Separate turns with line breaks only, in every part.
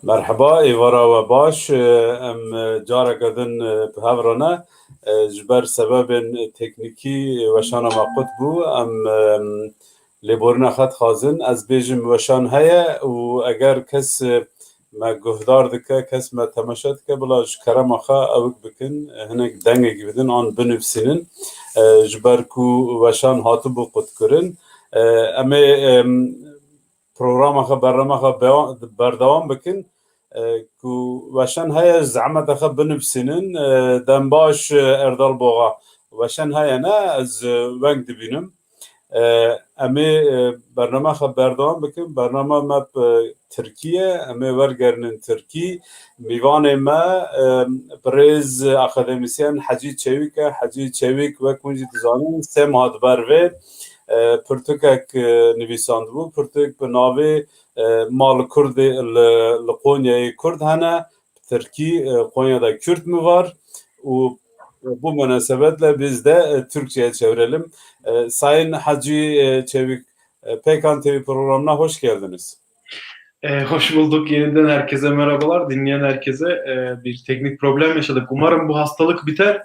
مرحبا ایوارا و باش ام جارا کدن به هفرانه جبر سبب تکنیکی وشان ما قد بو ام لبورنا خط خازن از بیجم وشان هیا و اگر کس ما گهدار دکه کس ما تماشات که بلاش کرم آخا اوک بکن هنگ دنگه گیدن آن بنفسینن جبر کو وشان هاتو بو قد کرن اما پروگرام آخه برنامه آخه بردوام بکن کو وشان های زعمت آخه بنفسینن دم باش اردال بوغا وشان های نه از ونگ دبینم اما برنامه آخه بردوام بکن برنامه ما ترکیه اما ورگرنن ترکی میوان ما بریز اکادمیسیان حجی چویک و کنجی تزانن سه ماه بروه پرتوکک نویساند بو پرتوک به ناوی مال کرد لقونیای کرد هنه ترکی قونیادا کرد mi var و bu münasebetle biz de Türkçe'ye çevirelim. Sayın Hacı Çevik, Pekan TV programına hoş geldiniz.
Hoş bulduk. Yeniden herkese merhabalar. Dinleyen herkese bir teknik problem yaşadık. Umarım bu hastalık biter.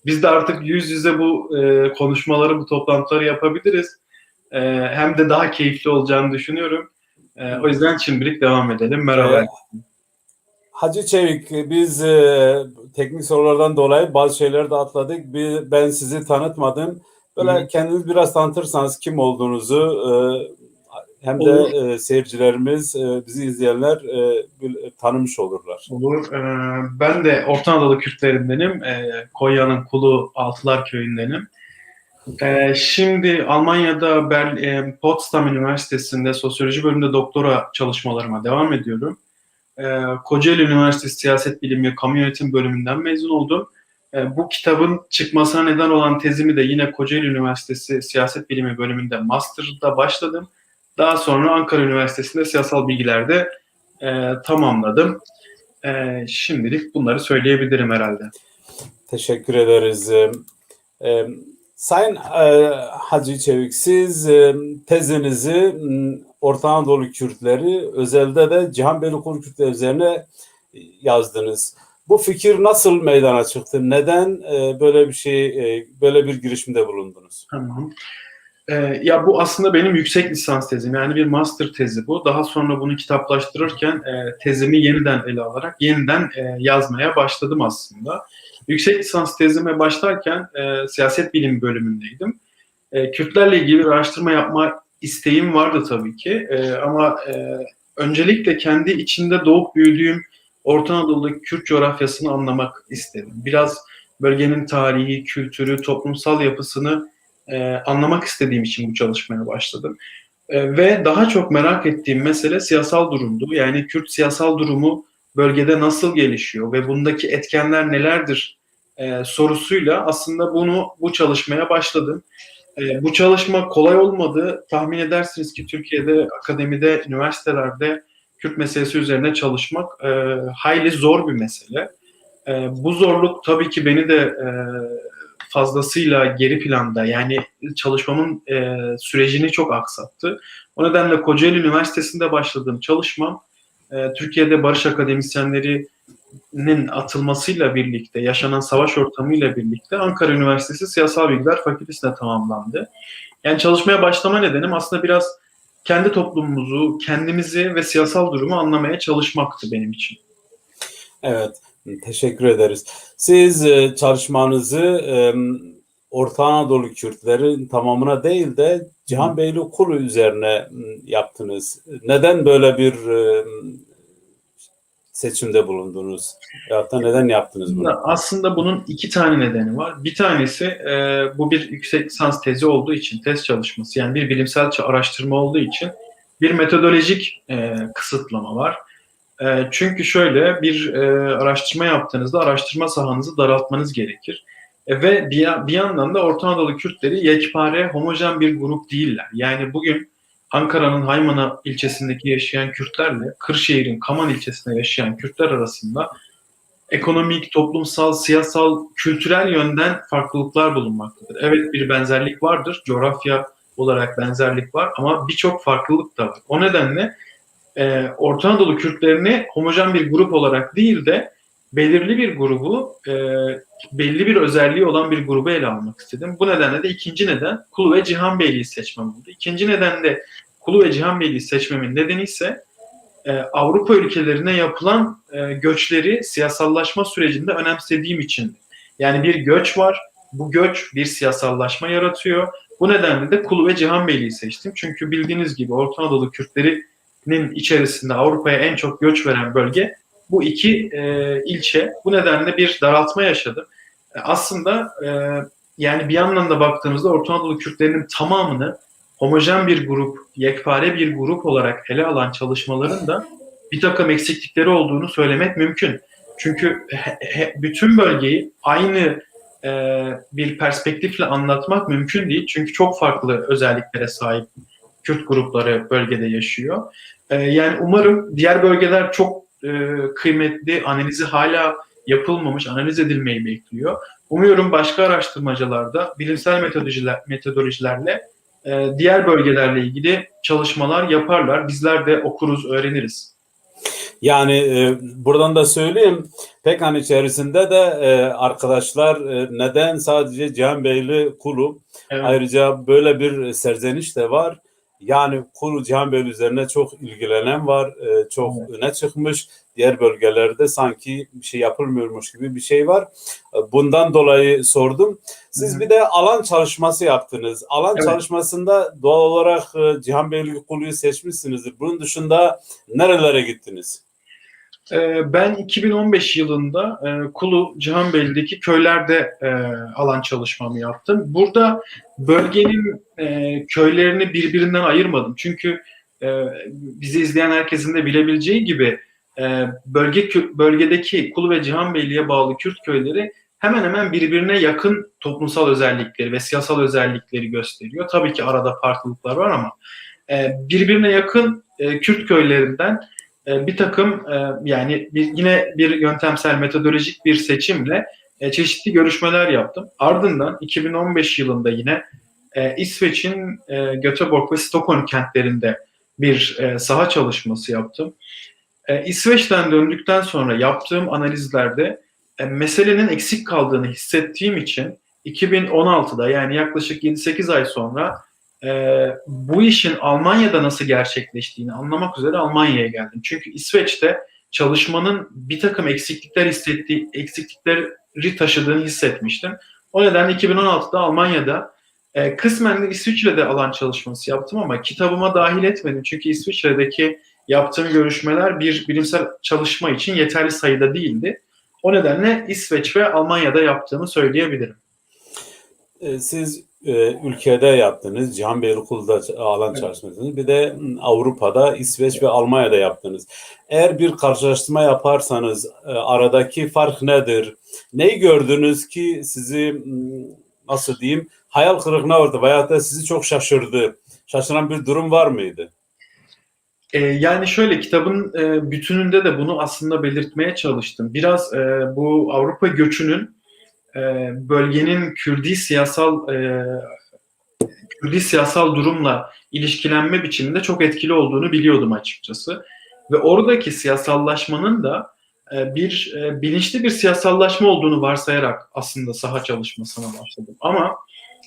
Biz de artık yüz yüze bu konuşmaları, bu toplantıları yapabiliriz. Hem de daha keyifli olacağını düşünüyorum. O yüzden şimdilik devam edelim. Merhaba.
Hacı Çevik, biz teknik sorulardan dolayı bazı şeyleri de atladık. Ben sizi tanıtmadım. Böyle kendiniz biraz tanıtırsanız kim olduğunuzu hem de seyircilerimiz, bizi izleyenler tanımış olurlar.
Olur. Ben de Orta Anadolu Kürtlerindenim. Konya'nın Kulu Altılar Köyü'ndenim. Şimdi Almanya'da Potsdam Üniversitesi'nde sosyoloji bölümünde doktora çalışmalarıma devam ediyorum. Kocaeli Üniversitesi Siyaset Bilimi Kamu Yönetim bölümünden mezun oldum. Bu kitabın çıkmasına neden olan tezimi de yine Kocaeli Üniversitesi Siyaset Bilimi bölümünde master'da başladım. Daha sonra Ankara Üniversitesi'nde siyasal bilgilerde tamamladım. Şimdilik bunları söyleyebilirim herhalde.
Teşekkür ederiz. Sayın Hacı Çevik, siz tezinizi Orta Anadolu Kürtleri, özelde de Cihanbeylikulu Kürtleri üzerine yazdınız. Bu fikir nasıl meydana çıktı? Neden böyle bir girişimde bulundunuz?
Tamam. Ya bu aslında benim yüksek lisans tezim. Yani bir master tezi bu. Daha sonra bunu kitaplaştırırken tezimi yeniden ele alarak yeniden yazmaya başladım aslında. Yüksek lisans tezime başlarken siyaset bilimi bölümündeydim. Kürtlerle ilgili bir araştırma yapma isteğim vardı tabii ki. Ama öncelikle kendi içinde doğup büyüdüğüm Orta Anadolu'daki Kürt coğrafyasını anlamak istedim. Biraz bölgenin tarihi, kültürü, toplumsal yapısını anlamak istediğim için bu çalışmaya başladım. Ve daha çok merak ettiğim mesele siyasal durumdu. Yani Kürt siyasal durumu bölgede nasıl gelişiyor ve bundaki etkenler nelerdir sorusuyla aslında bu çalışmaya başladım. Bu çalışma kolay olmadı. Tahmin edersiniz ki Türkiye'de akademide, üniversitelerde Kürt meselesi üzerine çalışmak hayli zor bir mesele. Bu zorluk tabii ki beni de fazlasıyla geri planda, yani çalışmamın sürecini çok aksattı. O nedenle Kocaeli Üniversitesi'nde başladığım çalışmam Türkiye'de barış akademisyenlerinin atılmasıyla birlikte, yaşanan savaş ortamıyla birlikte Ankara Üniversitesi Siyasal Bilgiler Fakültesi'ne tamamlandı. Yani çalışmaya başlama nedenim aslında biraz kendi toplumumuzu, kendimizi ve siyasal durumu anlamaya çalışmaktı benim için.
Evet, teşekkür ederiz. Siz çalışmanızı Orta Anadolu Kürtlerin tamamına değil de Cihanbeylikulu üzerine yaptınız. Neden böyle bir seçimde bulundunuz? Ya da neden yaptınız bunu?
Aslında bunun iki tane nedeni var. Bir tanesi bu bir yüksek lisans tezi olduğu için, tez çalışması, yani bir bilimsel araştırma olduğu için bir metodolojik kısıtlama var. Çünkü şöyle bir araştırma yaptığınızda araştırma sahanızı daraltmanız gerekir. Ve bir yandan da Orta Anadolu Kürtleri yekpare, homojen bir grup değiller. Yani bugün Ankara'nın Haymana ilçesindeki yaşayan Kürtlerle Kırşehir'in Kaman ilçesinde yaşayan Kürtler arasında ekonomik, toplumsal, siyasal, kültürel yönden farklılıklar bulunmaktadır. Evet, bir benzerlik vardır, coğrafya olarak benzerlik var ama birçok farklılık da var. O nedenle Orta Anadolu Kürtlerini homojen bir grup olarak değil de belirli bir grubu, belli bir özelliği olan bir grubu ele almak istedim. Bu nedenle de ikinci neden Kulu ve Cihanbeyli'yi seçmem oldu. İkinci neden de Kulu ve Cihanbeyli'yi seçmemin nedeni ise Avrupa ülkelerine yapılan göçleri siyasallaşma sürecinde önemsediğim için. Yani bir göç var, bu göç bir siyasallaşma yaratıyor. Bu nedenle de Kulu ve Cihanbeyli'yi seçtim. Çünkü bildiğiniz gibi Orta Anadolu Kürtleri'nin içerisinde Avrupa'ya en çok göç veren bölge bu iki ilçe. Bu nedenle bir daraltma yaşadım. Aslında yani bir yandan da baktığımızda Orta Anadolu Kürtlerinin tamamını homojen bir grup, yekpare bir grup olarak ele alan çalışmaların da bir takım eksiklikleri olduğunu söylemek mümkün. Çünkü bütün bölgeyi aynı bir perspektifle anlatmak mümkün değil. Çünkü çok farklı özelliklere sahip Kürt grupları bölgede yaşıyor. Yani umarım diğer bölgeler çok kıymetli, analizi hala yapılmamış, analiz edilmeyi bekliyor. Umuyorum başka araştırmacılar bilimsel metodolojilerle diğer bölgelerle ilgili çalışmalar yaparlar. Bizler de okuruz, öğreniriz.
Yani buradan da söyleyeyim, PKK'nın içerisinde de arkadaşlar neden sadece Cihanbeyli Kulu,
Evet.
ayrıca böyle bir serzeniş de var. Yani Kulu Cihanbeyli üzerine çok ilgilenen var, çok öne çıkmış. Diğer bölgelerde sanki bir şey yapılmıyormuş gibi bir şey var. Bundan dolayı sordum. Siz bir de alan çalışması yaptınız. Alan çalışmasında doğal olarak Cihanbeyli Kulu'yu seçmişsinizdir. Bunun dışında nerelere gittiniz?
Ben 2015 yılında Kulu Cihanbeyli'deki köylerde alan çalışmamı yaptım. Burada bölgenin köylerini birbirinden ayırmadım. Çünkü bizi izleyen herkesin de bilebileceği gibi bölgedeki Kulu ve Cihanbeyli'ye bağlı Kürt köyleri hemen hemen birbirine yakın toplumsal özellikleri ve siyasal özellikleri gösteriyor. Tabii ki arada farklılıklar var ama birbirine yakın Kürt köylerinden bir takım yani yine bir yöntemsel metodolojik bir seçimle çeşitli görüşmeler yaptım. Ardından 2015 yılında yine İsveç'in Göteborg ve Stockholm kentlerinde bir saha çalışması yaptım. İsveç'ten döndükten sonra yaptığım analizlerde meselenin eksik kaldığını hissettiğim için 2016'da yani yaklaşık 7-8 ay sonra bu işin Almanya'da nasıl gerçekleştiğini anlamak üzere Almanya'ya geldim. Çünkü İsveç'te çalışmanın bir takım eksiklikleri taşıdığını hissetmiştim. O nedenle 2016'da Almanya'da kısmen de İsviçre'de alan çalışması yaptım ama kitabıma dahil etmedim. Çünkü İsviçre'deki yaptığım görüşmeler bir bilimsel çalışma için yeterli sayıda değildi. O nedenle İsveç ve Almanya'da yaptığımı söyleyebilirim.
Siz ülkede yaptınız, Cihanbeylikulu'da alan çalışmadınız. Bir de Avrupa'da, İsveç ve Almanya'da yaptınız. Eğer bir karşılaştırma yaparsanız aradaki fark nedir? Neyi gördünüz ki sizi nasıl diyeyim hayal kırıklığına uğradı veya da sizi çok şaşırdı? Şaşıran bir durum var mıydı?
Yani şöyle kitabın bütününde de bunu aslında belirtmeye çalıştım. Biraz bu Avrupa göçünün bölgenin Kürdi siyasal durumla ilişkilenme biçiminde çok etkili olduğunu biliyordum açıkçası. Ve oradaki siyasallaşmanın da bilinçli bir siyasallaşma olduğunu varsayarak aslında saha çalışmasına başladım. Ama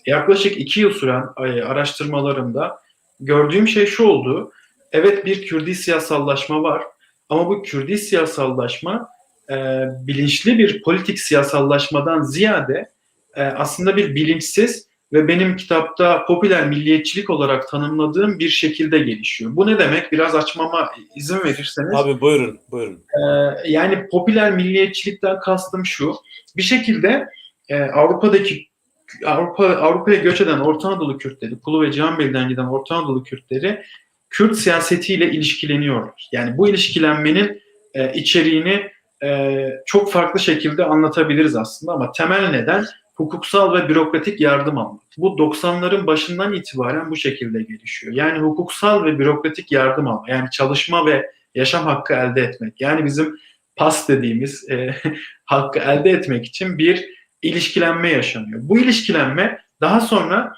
yaklaşık 2 yıl süren araştırmalarımda gördüğüm şey şu oldu. Evet bir Kürdi siyasallaşma var ama bu Kürdi siyasallaşma bilinçli bir politik siyasallaşmadan ziyade aslında bir bilinçsiz ve benim kitapta popüler milliyetçilik olarak tanımladığım bir şekilde gelişiyor. Bu ne demek? Biraz açmama izin verirseniz.
Abi buyurun, buyurun.
Yani popüler milliyetçilikten kastım şu. Bir şekilde Avrupa'ya göç eden Orta Anadolu Kürtleri, Kulu ve Cihanbeyli'den giden Orta Anadolu Kürtleri Kürt siyasetiyle ilişkileniyorlar. Yani bu ilişkilenmenin içeriğini çok farklı şekilde anlatabiliriz aslında ama temel neden hukuksal ve bürokratik yardım almak. Bu 90'ların başından itibaren bu şekilde gelişiyor. Yani hukuksal ve bürokratik yardım almak. Yani çalışma ve yaşam hakkı elde etmek. Yani bizim PAS dediğimiz hakkı elde etmek için bir ilişkilenme yaşanıyor. Bu ilişkilenme daha sonra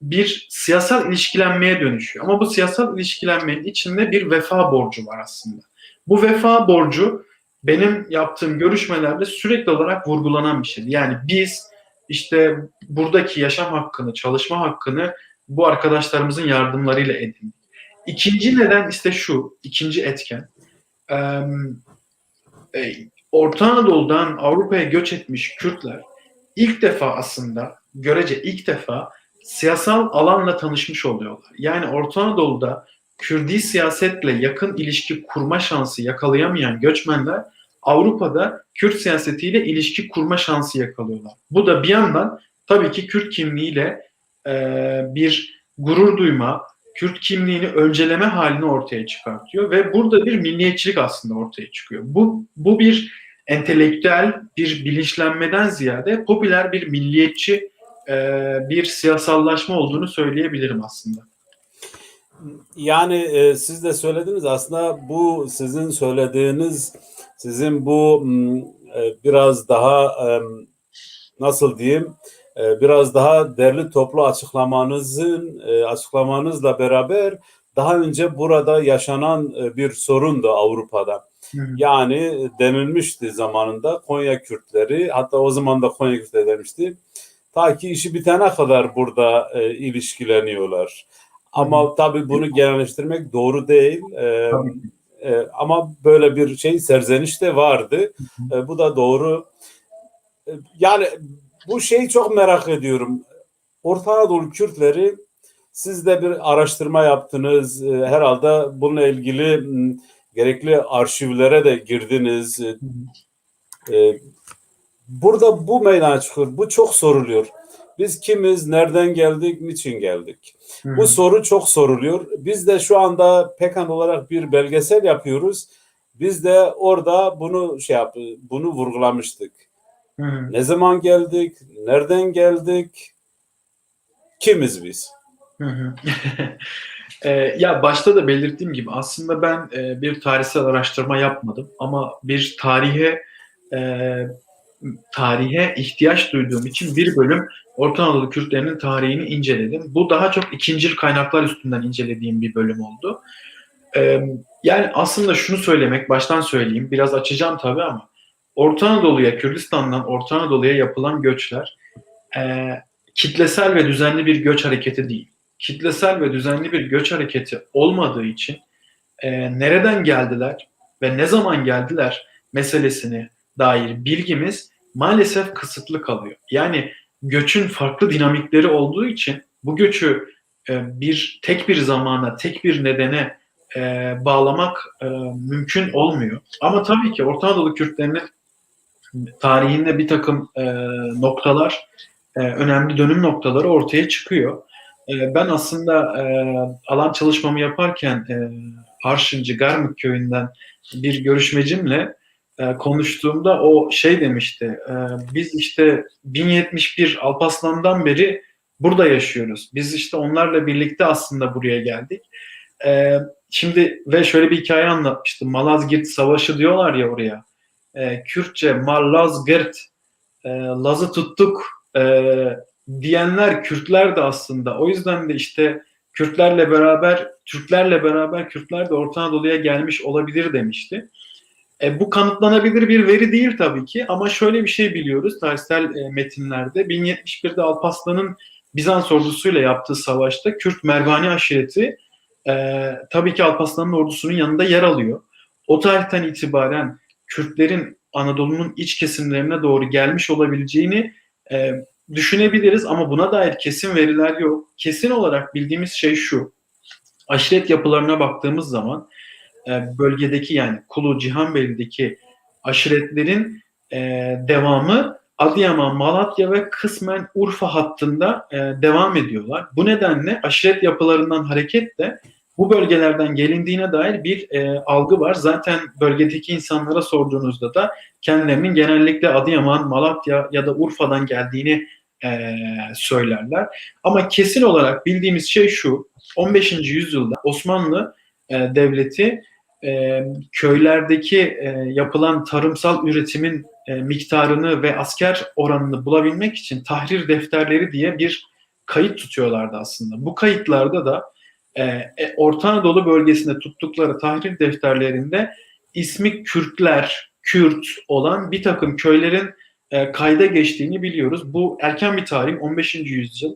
bir siyasal ilişkilenmeye dönüşüyor. Ama bu siyasal ilişkilenmenin içinde bir vefa borcu var aslında. Bu vefa borcu benim yaptığım görüşmelerde sürekli olarak vurgulanan bir şeydi. Yani biz işte buradaki yaşam hakkını, çalışma hakkını bu arkadaşlarımızın yardımlarıyla edindik. İkinci neden ise şu, ikinci etken. Orta Anadolu'dan Avrupa'ya göç etmiş Kürtler ilk defa aslında, görece ilk defa siyasal alanla tanışmış oluyorlar. Yani Orta Anadolu'da Kürdi siyasetle yakın ilişki kurma şansı yakalayamayan göçmenler Avrupa'da Kürt siyasetiyle ilişki kurma şansı yakalıyorlar. Bu da bir yandan tabii ki Kürt kimliğiyle bir gurur duyma, Kürt kimliğini önceleme halini ortaya çıkartıyor ve burada bir milliyetçilik aslında ortaya çıkıyor. Bu bir entelektüel bir bilinçlenmeden ziyade popüler bir milliyetçi bir siyasallaşma olduğunu söyleyebilirim aslında.
Yani siz de söylediniz aslında bu sizin söylediğiniz sizin bu biraz daha nasıl diyeyim biraz daha derli toplu açıklamanızla beraber daha önce burada yaşanan bir sorun da Avrupa'da. Yani denilmişti zamanında Konya Kürtleri, hatta o zaman da Konya Kürtleri demişti. Ta ki işi bitene kadar burada ilişkileniyorlar. Ama tabii bunu genelleştirmek doğru değil. Ama böyle bir serzeniş de vardı. Bu da doğru. Yani bu şeyi çok merak ediyorum. Orta Anadolu Kürtleri, siz de bir araştırma yaptınız. Herhalde bununla ilgili gerekli arşivlere de girdiniz. Burada bu meydana çıkıyor. Bu çok soruluyor. Biz kimiz, nereden geldik, niçin geldik? Bu soru çok soruluyor. Biz de şu anda PKAN olarak bir belgesel yapıyoruz. Biz de orada bunu vurgulamıştık. Ne zaman geldik, nereden geldik, kimiz biz?
Ya başta da belirttiğim gibi aslında ben bir tarihsel araştırma yapmadım ama bir tarihe ihtiyaç duyduğum için bir bölüm Orta Anadolu Kürtlerinin tarihini inceledim. Bu daha çok ikincil kaynaklar üstünden incelediğim bir bölüm oldu. Yani aslında şunu söylemek, baştan söyleyeyim, biraz açacağım tabii ama Orta Anadolu'ya, Kürdistan'dan Orta Anadolu'ya yapılan göçler kitlesel ve düzenli bir göç hareketi değil. Kitlesel ve düzenli bir göç hareketi olmadığı için nereden geldiler ve ne zaman geldiler meselesine dair bilgimiz maalesef kısıtlı kalıyor. Yani göçün farklı dinamikleri olduğu için bu göçü tek bir zamana, tek bir nedene bağlamak mümkün olmuyor. Ama tabii ki Orta Anadolu Kürtlerinin tarihinde bir takım noktalar, önemli dönüm noktaları ortaya çıkıyor. Ben aslında alan çalışmamı yaparken Arşıncı Garmık köyünden bir görüşmecimle konuştuğumda o demişti. Biz işte 1071 Alparslan'dan beri burada yaşıyoruz. Biz işte onlarla birlikte aslında buraya geldik. Şimdi ve şöyle bir hikaye anlatmıştım. Malazgirt Savaşı diyorlar ya oraya. Kürtçe Malazgirt, Laz'ı tuttuk diyenler Kürtler de aslında. O yüzden de işte Kürtlerle beraber, Türklerle beraber Kürtler de Orta Anadolu'ya gelmiş olabilir demişti. Bu kanıtlanabilir bir veri değil tabii ki ama şöyle bir şey biliyoruz tarihsel metinlerde. 1071'de Alparslan'ın Bizans ordusuyla yaptığı savaşta Kürt Mervani aşireti tabii ki Alparslan'ın ordusunun yanında yer alıyor. O tarihten itibaren Kürtlerin Anadolu'nun iç kesimlerine doğru gelmiş olabileceğini düşünebiliriz ama buna dair kesin veriler yok. Kesin olarak bildiğimiz şey şu: aşiret yapılarına baktığımız zaman bölgedeki yani Kulu Cihanbeyli'deki aşiretlerin devamı Adıyaman, Malatya ve kısmen Urfa hattında devam ediyorlar. Bu nedenle aşiret yapılarından hareketle bu bölgelerden gelindiğine dair bir algı var. Zaten bölgedeki insanlara sorduğunuzda da kendilerinin genellikle Adıyaman, Malatya ya da Urfa'dan geldiğini söylerler. Ama kesin olarak bildiğimiz şey şu: 15. yüzyılda Osmanlı devleti köylerdeki yapılan tarımsal üretimin miktarını ve asker oranını bulabilmek için tahrir defterleri diye bir kayıt tutuyorlardı aslında. Bu kayıtlarda da Orta Anadolu bölgesinde tuttukları tahrir defterlerinde ismi Kürtler, Kürt olan bir takım köylerin kayda geçtiğini biliyoruz. Bu erken bir tarih, 15. yüzyıl.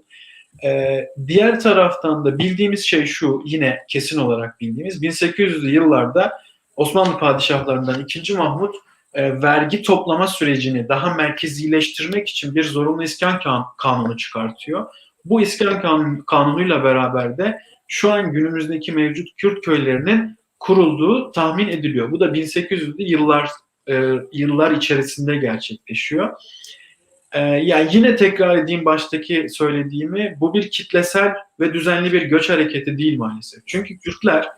Diğer taraftan da bildiğimiz şey şu, yine kesin olarak bildiğimiz 1800'lü yıllarda Osmanlı padişahlarından II. Mahmut vergi toplama sürecini daha merkezileştirmek için bir zorunlu iskan kanunu çıkartıyor. Bu iskan kanunuyla beraber de şu an günümüzdeki mevcut Kürt köylerinin kurulduğu tahmin ediliyor. Bu da 1800'lü yıllar içerisinde gerçekleşiyor. Yani yine tekrar edeyim baştaki söylediğimi, bu bir kitlesel ve düzenli bir göç hareketi değil maalesef. Çünkü Kürtler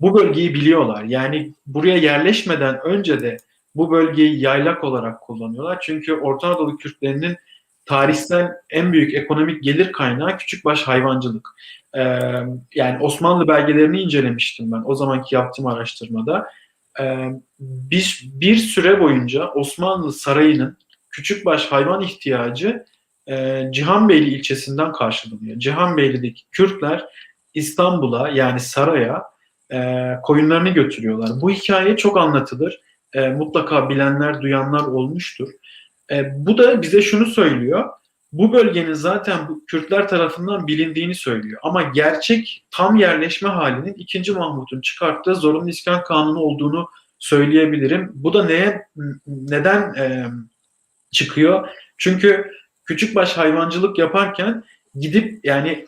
bu bölgeyi biliyorlar. Yani buraya yerleşmeden önce de bu bölgeyi yaylak olarak kullanıyorlar. Çünkü Orta Anadolu Kürtlerinin tarihsel en büyük ekonomik gelir kaynağı küçükbaş hayvancılık. Yani Osmanlı belgelerini incelemiştim ben o zamanki yaptığım araştırmada. Bir süre boyunca Osmanlı sarayının küçükbaş hayvan ihtiyacı Cihanbeyli ilçesinden karşılanıyor. Cihanbeyli'deki Kürtler İstanbul'a, yani saraya koyunlarını götürüyorlar. Bu hikaye çok anlatılır. Mutlaka bilenler, duyanlar olmuştur. Bu da bize şunu söylüyor. Bu bölgenin zaten bu Kürtler tarafından bilindiğini söylüyor. Ama gerçek tam yerleşme halinin II. Mahmut'un çıkarttığı zorunlu iskan kanunu olduğunu söyleyebilirim. Bu da neden çıkıyor? Çünkü küçükbaş hayvancılık yaparken gidip yani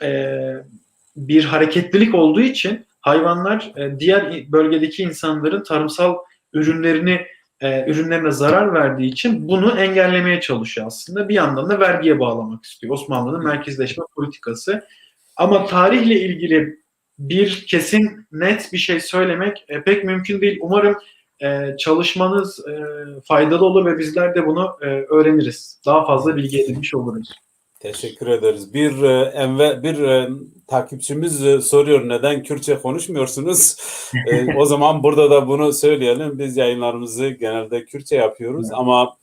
bir hareketlilik olduğu için hayvanlar diğer bölgedeki insanların tarımsal ürünlerine zarar verdiği için bunu engellemeye çalışıyor aslında. Bir yandan da vergiye bağlamak istiyor. Osmanlı'nın merkezleşme politikası. Ama tarihle ilgili bir kesin net bir şey söylemek pek mümkün değil. Umarım çalışmanız faydalı olur ve bizler de bunu öğreniriz. Daha fazla bilgi edinmiş oluruz.
Teşekkür ederiz. Bir takipçimiz soruyor, neden Kürtçe konuşmuyorsunuz? O zaman burada da bunu söyleyelim. Biz yayınlarımızı genelde Kürtçe yapıyoruz, evet, ama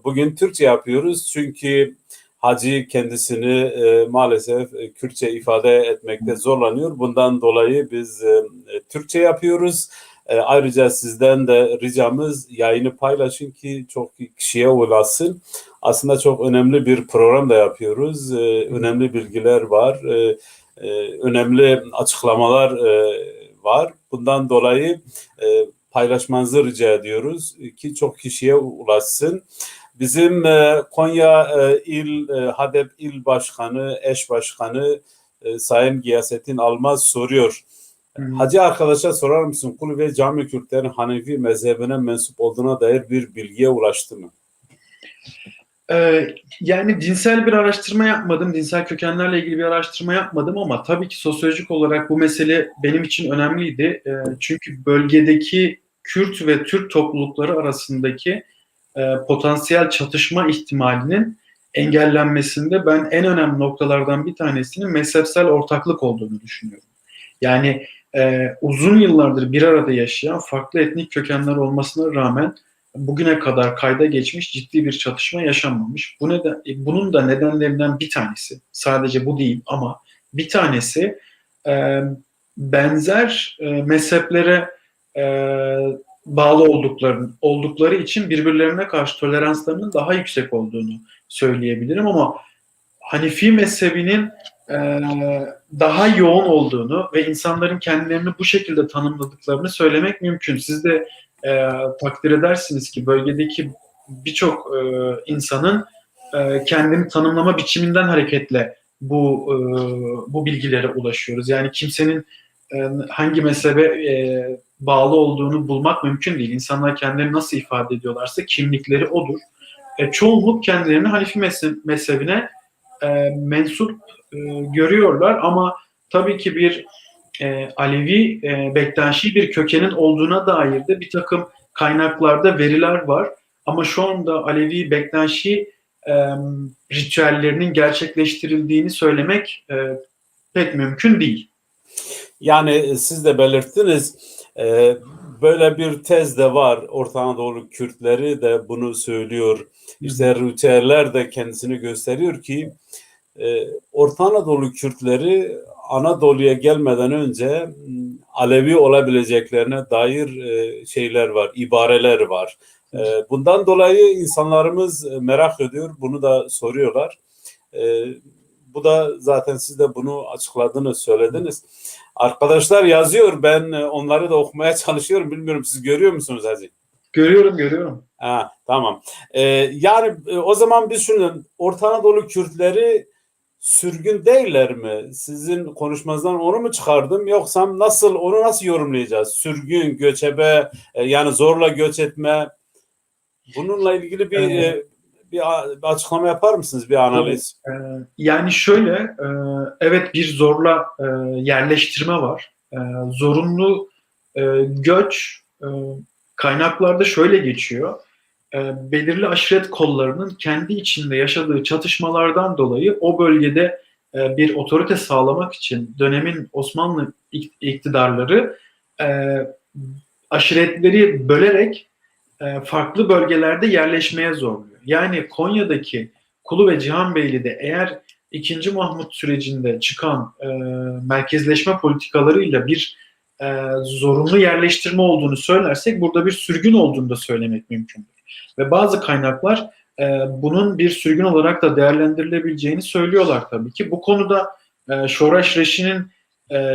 bugün Türkçe yapıyoruz çünkü Hacı kendisini maalesef Kürtçe ifade etmekte zorlanıyor. Bundan dolayı biz Türkçe yapıyoruz. Ayrıca sizden de ricamız, yayını paylaşın ki çok kişiye ulaşsın. Aslında çok önemli bir program da yapıyoruz. Önemli bilgiler var. Önemli açıklamalar var. Bundan dolayı paylaşmanızı rica ediyoruz ki çok kişiye ulaşsın. Bizim Konya HADEP İl Başkanı, eş başkanı Sayın Giyasettin Almaz soruyor. Hacı arkadaşa sorar mısın, Kulu ve Cami Kürtlerin Hanefi mezhebine mensup olduğuna dair bir bilgiye ulaştı mı?
Yani dinsel bir araştırma yapmadım, dinsel kökenlerle ilgili bir araştırma yapmadım ama tabii ki sosyolojik olarak bu mesele benim için önemliydi. Çünkü bölgedeki Kürt ve Türk toplulukları arasındaki potansiyel çatışma ihtimalinin engellenmesinde ben en önemli noktalardan bir tanesinin mezhepsel ortaklık olduğunu düşünüyorum. Yani uzun yıllardır bir arada yaşayan farklı etnik kökenler olmasına rağmen bugüne kadar kayda geçmiş ciddi bir çatışma yaşanmamış. Bunun da nedenlerinden bir tanesi, sadece bu değil ama bir tanesi benzer mezheplere bağlı oldukları için birbirlerine karşı toleranslarının daha yüksek olduğunu söyleyebilirim ama Hanefi mezhebinin daha yoğun olduğunu ve insanların kendilerini bu şekilde tanımladıklarını söylemek mümkün. Siz de takdir edersiniz ki bölgedeki birçok insanın kendini tanımlama biçiminden hareketle bu bilgilere ulaşıyoruz. Yani kimsenin hangi mezhebe bağlı olduğunu bulmak mümkün değil. İnsanlar kendilerini nasıl ifade ediyorlarsa kimlikleri odur. Çoğunluk kendilerini Hanefi mezhebine mensup görüyorlar ama tabii ki bir Alevi, Bektaşi bir kökenin olduğuna dair de bir takım kaynaklarda veriler var. Ama şu anda Alevi, Bektaşi ritüellerinin gerçekleştirildiğini söylemek pek mümkün değil.
Yani siz de belirttiniz, böyle bir tez de var. Orta Anadolu Kürtleri de bunu söylüyor. İşte ritüeller de kendisini gösteriyor ki Orta Anadolu Kürtleri Anadolu'ya gelmeden önce Alevi olabileceklerine dair şeyler var, ibareler var. Bundan dolayı insanlarımız merak ediyor, bunu da soruyorlar. Bu da zaten siz de bunu açıkladınız, söylediniz. Arkadaşlar yazıyor, ben onları da okumaya çalışıyorum. Bilmiyorum, siz görüyor musunuz Hacı?
Görüyorum.
Ha, tamam. Yani o zaman biz şunu, Orta Anadolu Kürtleri sürgün değiller mi? Sizin konuşmanızdan onu mu çıkardım, yoksa onu nasıl yorumlayacağız? Sürgün, göçebe, yani zorla göç etme. Bununla ilgili bir açıklama yapar mısınız, bir analiz?
Yani şöyle, evet bir zorla yerleştirme var. Zorunlu göç kaynaklarda şöyle geçiyor. Belirli aşiret kollarının kendi içinde yaşadığı çatışmalardan dolayı o bölgede bir otorite sağlamak için dönemin Osmanlı iktidarları aşiretleri bölerek farklı bölgelerde yerleşmeye zorluyor. Yani Konya'daki Kulu ve Cihanbeyli'de eğer 2. Mahmut sürecinde çıkan merkezleşme politikalarıyla bir zorunlu yerleştirme olduğunu söylersek burada bir sürgün olduğunu da söylemek mümkündür. Ve bazı kaynaklar bunun bir sürgün olarak da değerlendirilebileceğini söylüyorlar tabii ki. Bu konuda Şoraş Reşi'nin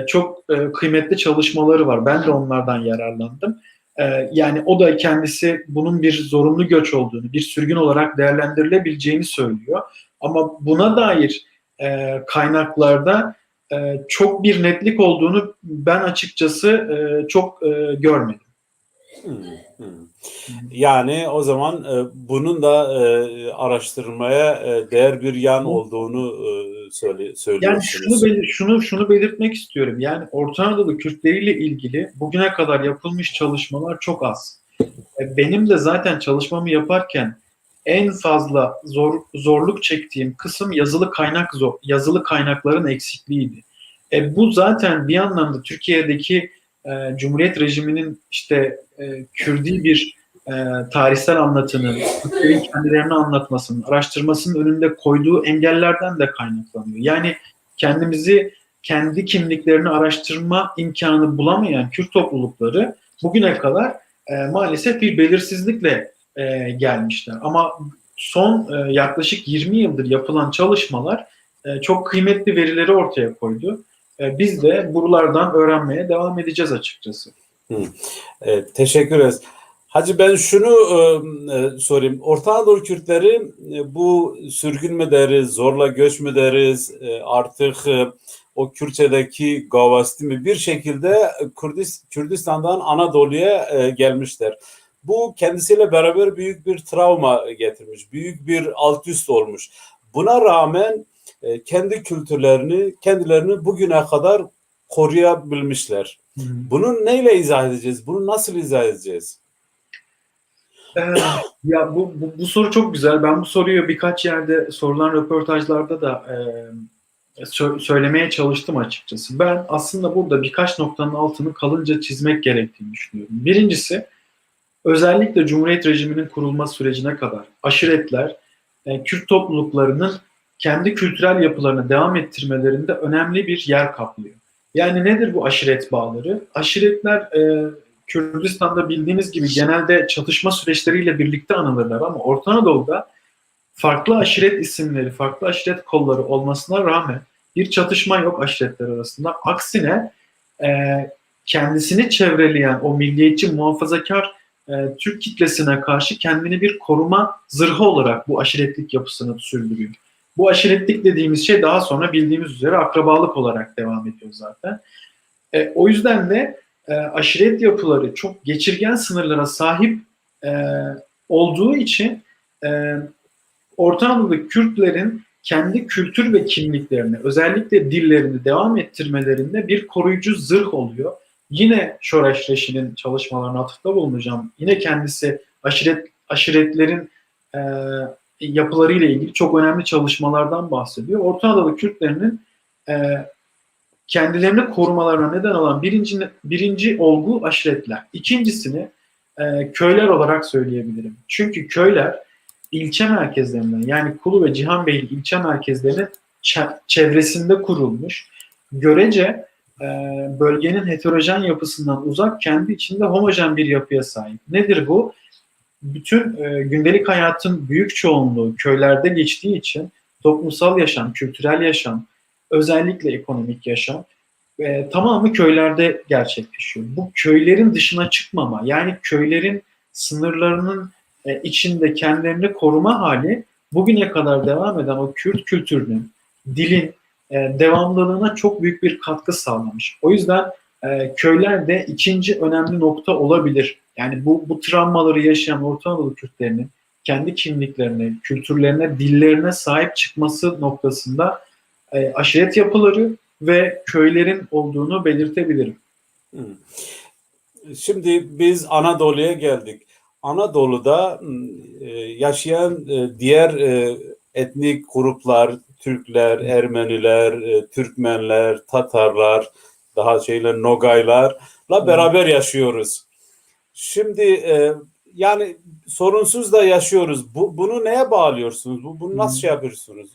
çok kıymetli çalışmaları var. Ben de onlardan yararlandım. Yani o da kendisi bunun bir zorunlu göç olduğunu, bir sürgün olarak değerlendirilebileceğini söylüyor. Ama buna dair kaynaklarda çok bir netlik olduğunu ben açıkçası çok görmedim.
Yani o zaman bunun da araştırmaya değer bir yan olduğunu söylüyorsunuz.
Yani şunu belirtmek istiyorum. Yani Orta Anadolu Kürtleriyle ilgili bugüne kadar yapılmış çalışmalar çok az. Benim de zaten çalışmamı yaparken en fazla zorluk çektiğim kısım yazılı kaynakların eksikliğiydi. Bu zaten bir anlamda Türkiye'deki Cumhuriyet rejiminin işte Kürdi bir tarihsel anlatının, Kürtlerin kendilerini anlatmasının, araştırmasının önünde koyduğu engellerden de kaynaklanıyor. Yani kendi kimliklerini araştırma imkanı bulamayan Kürt toplulukları bugüne kadar maalesef bir belirsizlikle gelmişler. Ama son yaklaşık 20 yıldır yapılan çalışmalar çok kıymetli verileri ortaya koydu. Biz de buralardan öğrenmeye devam edeceğiz açıkçası.
Teşekkür ederiz. Hacı, ben şunu sorayım. Orta Anadolu Kürtleri bu sürgün mü deriz, zorla göç mü deriz, artık o Kürtçedeki gavasti mi, bir şekilde Kürdistan'dan Anadolu'ya gelmişler. Bu kendisiyle beraber büyük bir travma getirmiş, büyük bir alt üst olmuş. Buna rağmen kendi kültürlerini, kendilerini bugüne kadar koruyabilmişler. Bunu neyle izah edeceğiz? Bunu nasıl izah edeceğiz?
Ya bu soru çok güzel. Ben bu soruyu birkaç yerde sorulan röportajlarda da söylemeye çalıştım açıkçası. Ben aslında burada birkaç noktanın altını kalınca çizmek gerektiğini düşünüyorum. Birincisi, özellikle Cumhuriyet rejiminin kurulma sürecine kadar aşiretler Kürt topluluklarının kendi kültürel yapılarını devam ettirmelerinde önemli bir yer kaplıyor. Yani nedir bu aşiret bağları? Aşiretler Kürdistan'da bildiğiniz gibi genelde çatışma süreçleriyle birlikte anılırlar ama Orta Anadolu'da farklı aşiret isimleri, farklı aşiret kolları olmasına rağmen bir çatışma yok aşiretler arasında. Aksine kendisini çevreleyen o milliyetçi, muhafazakar Türk kitlesine karşı kendini bir koruma zırhı olarak bu aşiretlik yapısını sürdürüyor. Bu aşiretlik dediğimiz şey daha sonra bildiğimiz üzere akrabalık olarak devam ediyor zaten. O yüzden de aşiret yapıları çok geçirgen sınırlara sahip olduğu için Orta Anadolu Kürtlerin kendi kültür ve kimliklerini, özellikle dillerini devam ettirmelerinde bir koruyucu zırh oluyor. Yine Şoraş Reşi'nin çalışmalarına atıfta bulunacağım. Yine kendisi aşiretlerin yapılarıyla ilgili çok önemli çalışmalardan bahsediyor. Orta Anadolu Kürtlerinin kendilerini korumalarına neden olan birinci olgu aşiretler. İkincisini köyler olarak söyleyebilirim. Çünkü köyler ilçe merkezlerinden, yani Kulu ve Cihanbeyli ilçe merkezlerinin çevresinde kurulmuş. Görece bölgenin heterojen yapısından uzak, kendi içinde homojen bir yapıya sahip. Nedir bu? Bütün gündelik hayatın büyük çoğunluğu köylerde geçtiği için toplumsal yaşam, kültürel yaşam, özellikle ekonomik yaşam tamamı köylerde gerçekleşiyor. Bu köylerin dışına çıkmama, yani köylerin sınırlarının içinde kendilerini koruma hali bugüne kadar devam eden o Kürt kültürünün, dilin devamlılığına çok büyük bir katkı sağlamış. O yüzden köyler de ikinci önemli nokta olabilir. Yani bu travmaları yaşayan Orta Anadolu Kürtlerinin kendi kimliklerine, kültürlerine, dillerine sahip çıkması noktasında aşiret yapıları ve köylerin olduğunu belirtebilirim.
Şimdi biz Anadolu'ya geldik. Anadolu'da yaşayan diğer etnik gruplar, Türkler, Ermeniler, Türkmenler, Tatarlar, daha Nogaylarla beraber yaşıyoruz. Şimdi yani sorunsuz da yaşıyoruz. Bunu neye bağlıyorsunuz? Bunu nasıl yapıyorsunuz?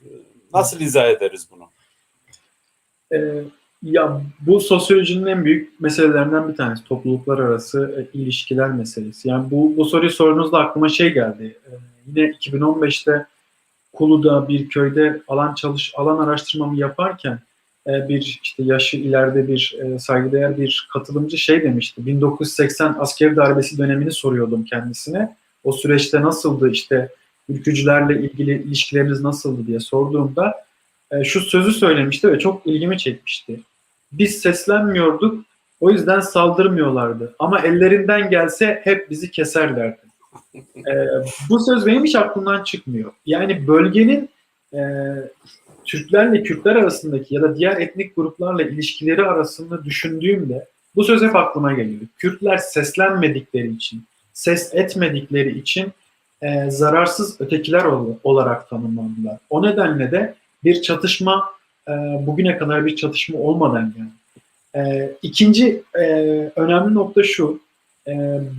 Nasıl izah ederiz bunu?
Ya bu sosyolojinin en büyük meselelerinden bir tanesi. Topluluklar arası ilişkiler meselesi. Yani bu soruyu sorduğunuzda aklıma şey geldi. Yine 2015'te Kulu'da bir köyde alan araştırmamı yaparken bir işte yaşı ileride bir saygıdeğer bir katılımcı şey demişti. 1980 asker darbesi dönemini soruyordum kendisine. O süreçte nasıldı, işte ülkücülerle ilgili ilişkileriniz nasıldı diye sorduğumda şu sözü söylemişti ve çok ilgimi çekmişti. Biz seslenmiyorduk, o yüzden saldırmıyorlardı. Ama ellerinden gelse hep bizi keserlerdi. E, Bu söz benim hiç aklımdan çıkmıyor. Yani bölgenin e, Türklerle Kürtler arasındaki ya da diğer etnik gruplarla ilişkileri arasında düşündüğümde bu söz hep aklıma geliyor. Kürtler seslenmedikleri için, ses etmedikleri için zararsız ötekiler olarak tanımlandılar. O nedenle de bir çatışma bugüne kadar bir çatışma olmadan geldi. İkinci önemli nokta şu,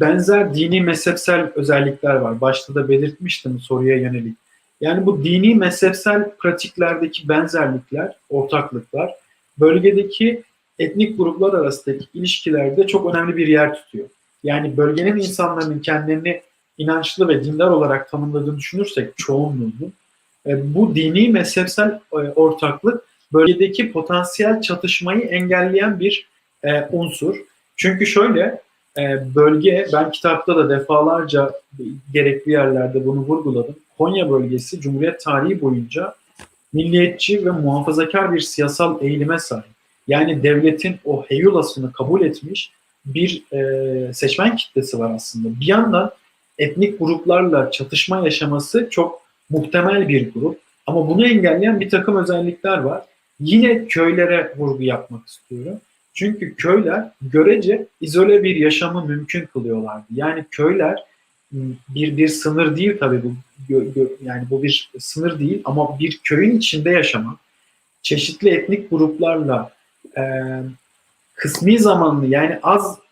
benzer dini mezhepsel özellikler var. Başta da belirtmiştim soruya yönelik. Yani bu dini mezhepsel pratiklerdeki benzerlikler, ortaklıklar, bölgedeki etnik gruplar arasındaki ilişkilerde çok önemli bir yer tutuyor. Yani bölgenin insanların kendilerini inançlı ve dindar olarak tanımladığını düşünürsek çoğunluğunun, bu dini mezhepsel ortaklık bölgedeki potansiyel çatışmayı engelleyen bir unsur. Çünkü şöyle, bölge, ben kitapta da defalarca gerekli yerlerde bunu vurguladım. Konya bölgesi Cumhuriyet tarihi boyunca milliyetçi ve muhafazakar bir siyasal eğilime sahip. Yani devletin o heyulasını kabul etmiş bir seçmen kitlesi var aslında. Bir yandan etnik gruplarla çatışma yaşaması çok muhtemel bir grup. Ama bunu engelleyen bir takım özellikler var. Yine köylere vurgu yapmak istiyorum. Çünkü köyler görece izole bir yaşamı mümkün kılıyorlardı. Yani köyler bir sınır değil tabii bu, yani bu bir sınır değil ama bir köyün içinde yaşamak, çeşitli etnik gruplarla e, kısmi zamanlı, yani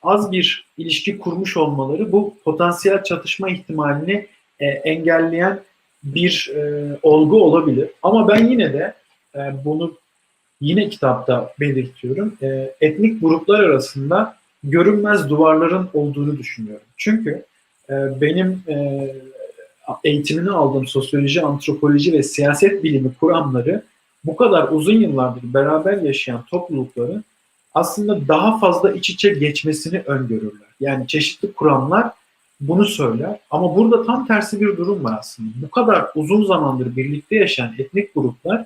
az bir ilişki kurmuş olmaları bu potansiyel çatışma ihtimalini engelleyen bir olgu olabilir. Ama ben yine de bunu yine kitapta belirtiyorum. Etnik gruplar arasında görünmez duvarların olduğunu düşünüyorum. Çünkü benim eğitimini aldığım sosyoloji, antropoloji ve siyaset bilimi kuramları bu kadar uzun yıllardır beraber yaşayan toplulukların aslında daha fazla iç içe geçmesini öngörürler. Yani çeşitli kuramlar bunu söyler. Ama burada tam tersi bir durum var aslında. Bu kadar uzun zamandır birlikte yaşayan etnik gruplar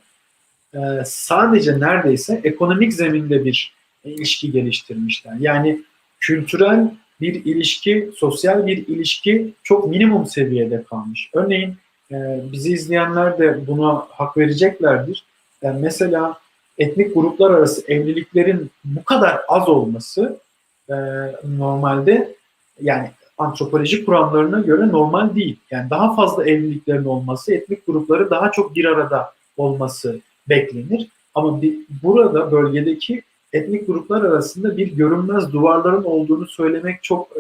sadece neredeyse ekonomik zeminde bir ilişki geliştirmişler. Yani kültürel bir ilişki, sosyal bir ilişki çok minimum seviyede kalmış. Örneğin bizi izleyenler de buna hak vereceklerdir. Yani mesela etnik gruplar arası evliliklerin bu kadar az olması normalde, yani antropoloji kuramlarına göre normal değil. Yani daha fazla evliliklerin olması, etnik grupları daha çok bir arada olması beklenir. Ama burada bölgedeki etnik gruplar arasında bir görünmez duvarların olduğunu söylemek çok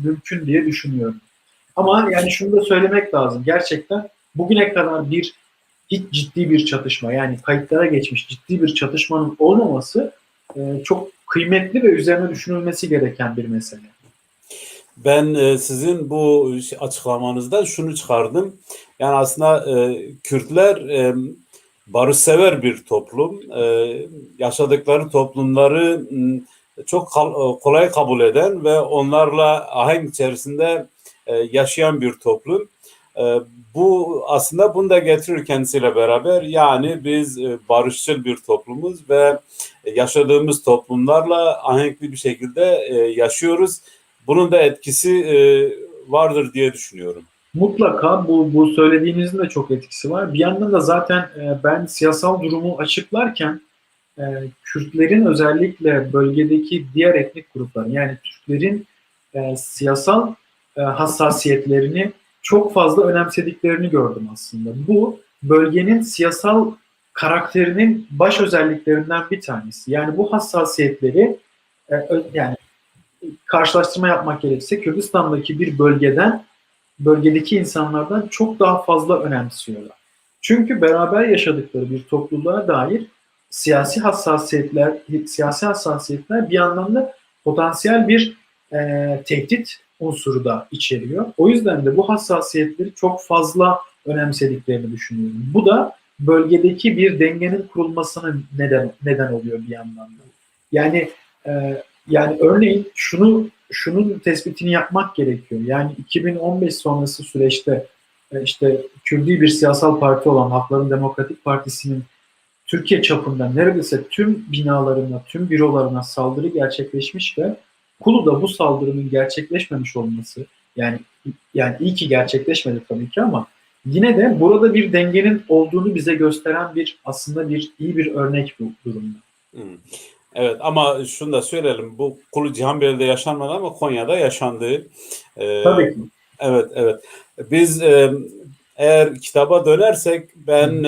mümkün diye düşünüyorum. Ama yani şunu da söylemek lazım. Gerçekten bugüne kadar bir
hiç ciddi bir çatışma, yani kayıtlara geçmiş ciddi bir çatışmanın olmaması çok kıymetli ve üzerine düşünülmesi gereken bir mesele.
Ben sizin bu açıklamanızdan şunu çıkardım. Yani aslında Kürtler barışsever bir toplum. Yaşadıkları toplumları çok kolay kabul eden ve onlarla ahenk içerisinde yaşayan bir toplum. Bu aslında bunu da getirir kendisiyle beraber. Yani biz barışçıl bir toplumuz ve yaşadığımız toplumlarla ahenkli bir şekilde yaşıyoruz. Bunun da etkisi vardır diye düşünüyorum.
Mutlaka bu söylediğinizin de çok etkisi var. Bir yandan da zaten ben siyasal durumu açıklarken e, Kürtlerin özellikle bölgedeki diğer etnik grupların, yani Türklerin siyasal hassasiyetlerini çok fazla önemsediklerini gördüm aslında. Bu bölgenin siyasal karakterinin baş özelliklerinden bir tanesi. Yani bu hassasiyetleri yani karşılaştırma yapmak gerekirse Kürdistan'daki bir bölgedeki insanlardan çok daha fazla önemsiyorlar. Çünkü beraber yaşadıkları bir topluluğa dair siyasi hassasiyetler bir anlamda potansiyel bir tehdit unsuru da içeriyor. O yüzden de bu hassasiyetleri çok fazla önemsediklerini düşünüyorum. Bu da bölgedeki bir dengenin kurulmasına neden oluyor bir yandan da. Yani yani örneğin şunun tespitini yapmak gerekiyor. Yani 2015 sonrası süreçte işte Kürdi bir siyasal parti olan Halkların Demokratik Partisi'nin Türkiye çapında neredeyse tüm binalarına, tüm bürolarına saldırı gerçekleşmiş ve Kulu'da bu saldırının gerçekleşmemiş olması, yani iyi ki gerçekleşmedi tabii ki, ama yine de burada bir dengenin olduğunu bize gösteren aslında iyi bir örnek bu durumda.
Hmm. Evet, ama şunu da söyleyelim. Bu Kulu Cihanbeyli'de yaşanmadı ama Konya'da yaşandı.
Tabii ki.
Evet, evet. Biz eğer kitaba dönersek ben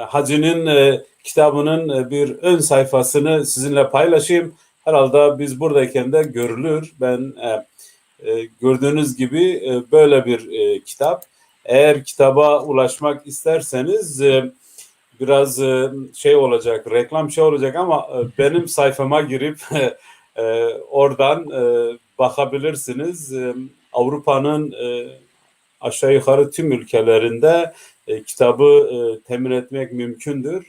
Hacı'nın kitabının bir ön sayfasını sizinle paylaşayım. Herhalde biz buradayken de görülür. Ben gördüğünüz gibi böyle bir kitap. Eğer kitaba ulaşmak isterseniz biraz şey olacak, reklam şey olacak ama benim sayfama girip oradan bakabilirsiniz. Avrupa'nın aşağı yukarı tüm ülkelerinde kitabı temin etmek mümkündür.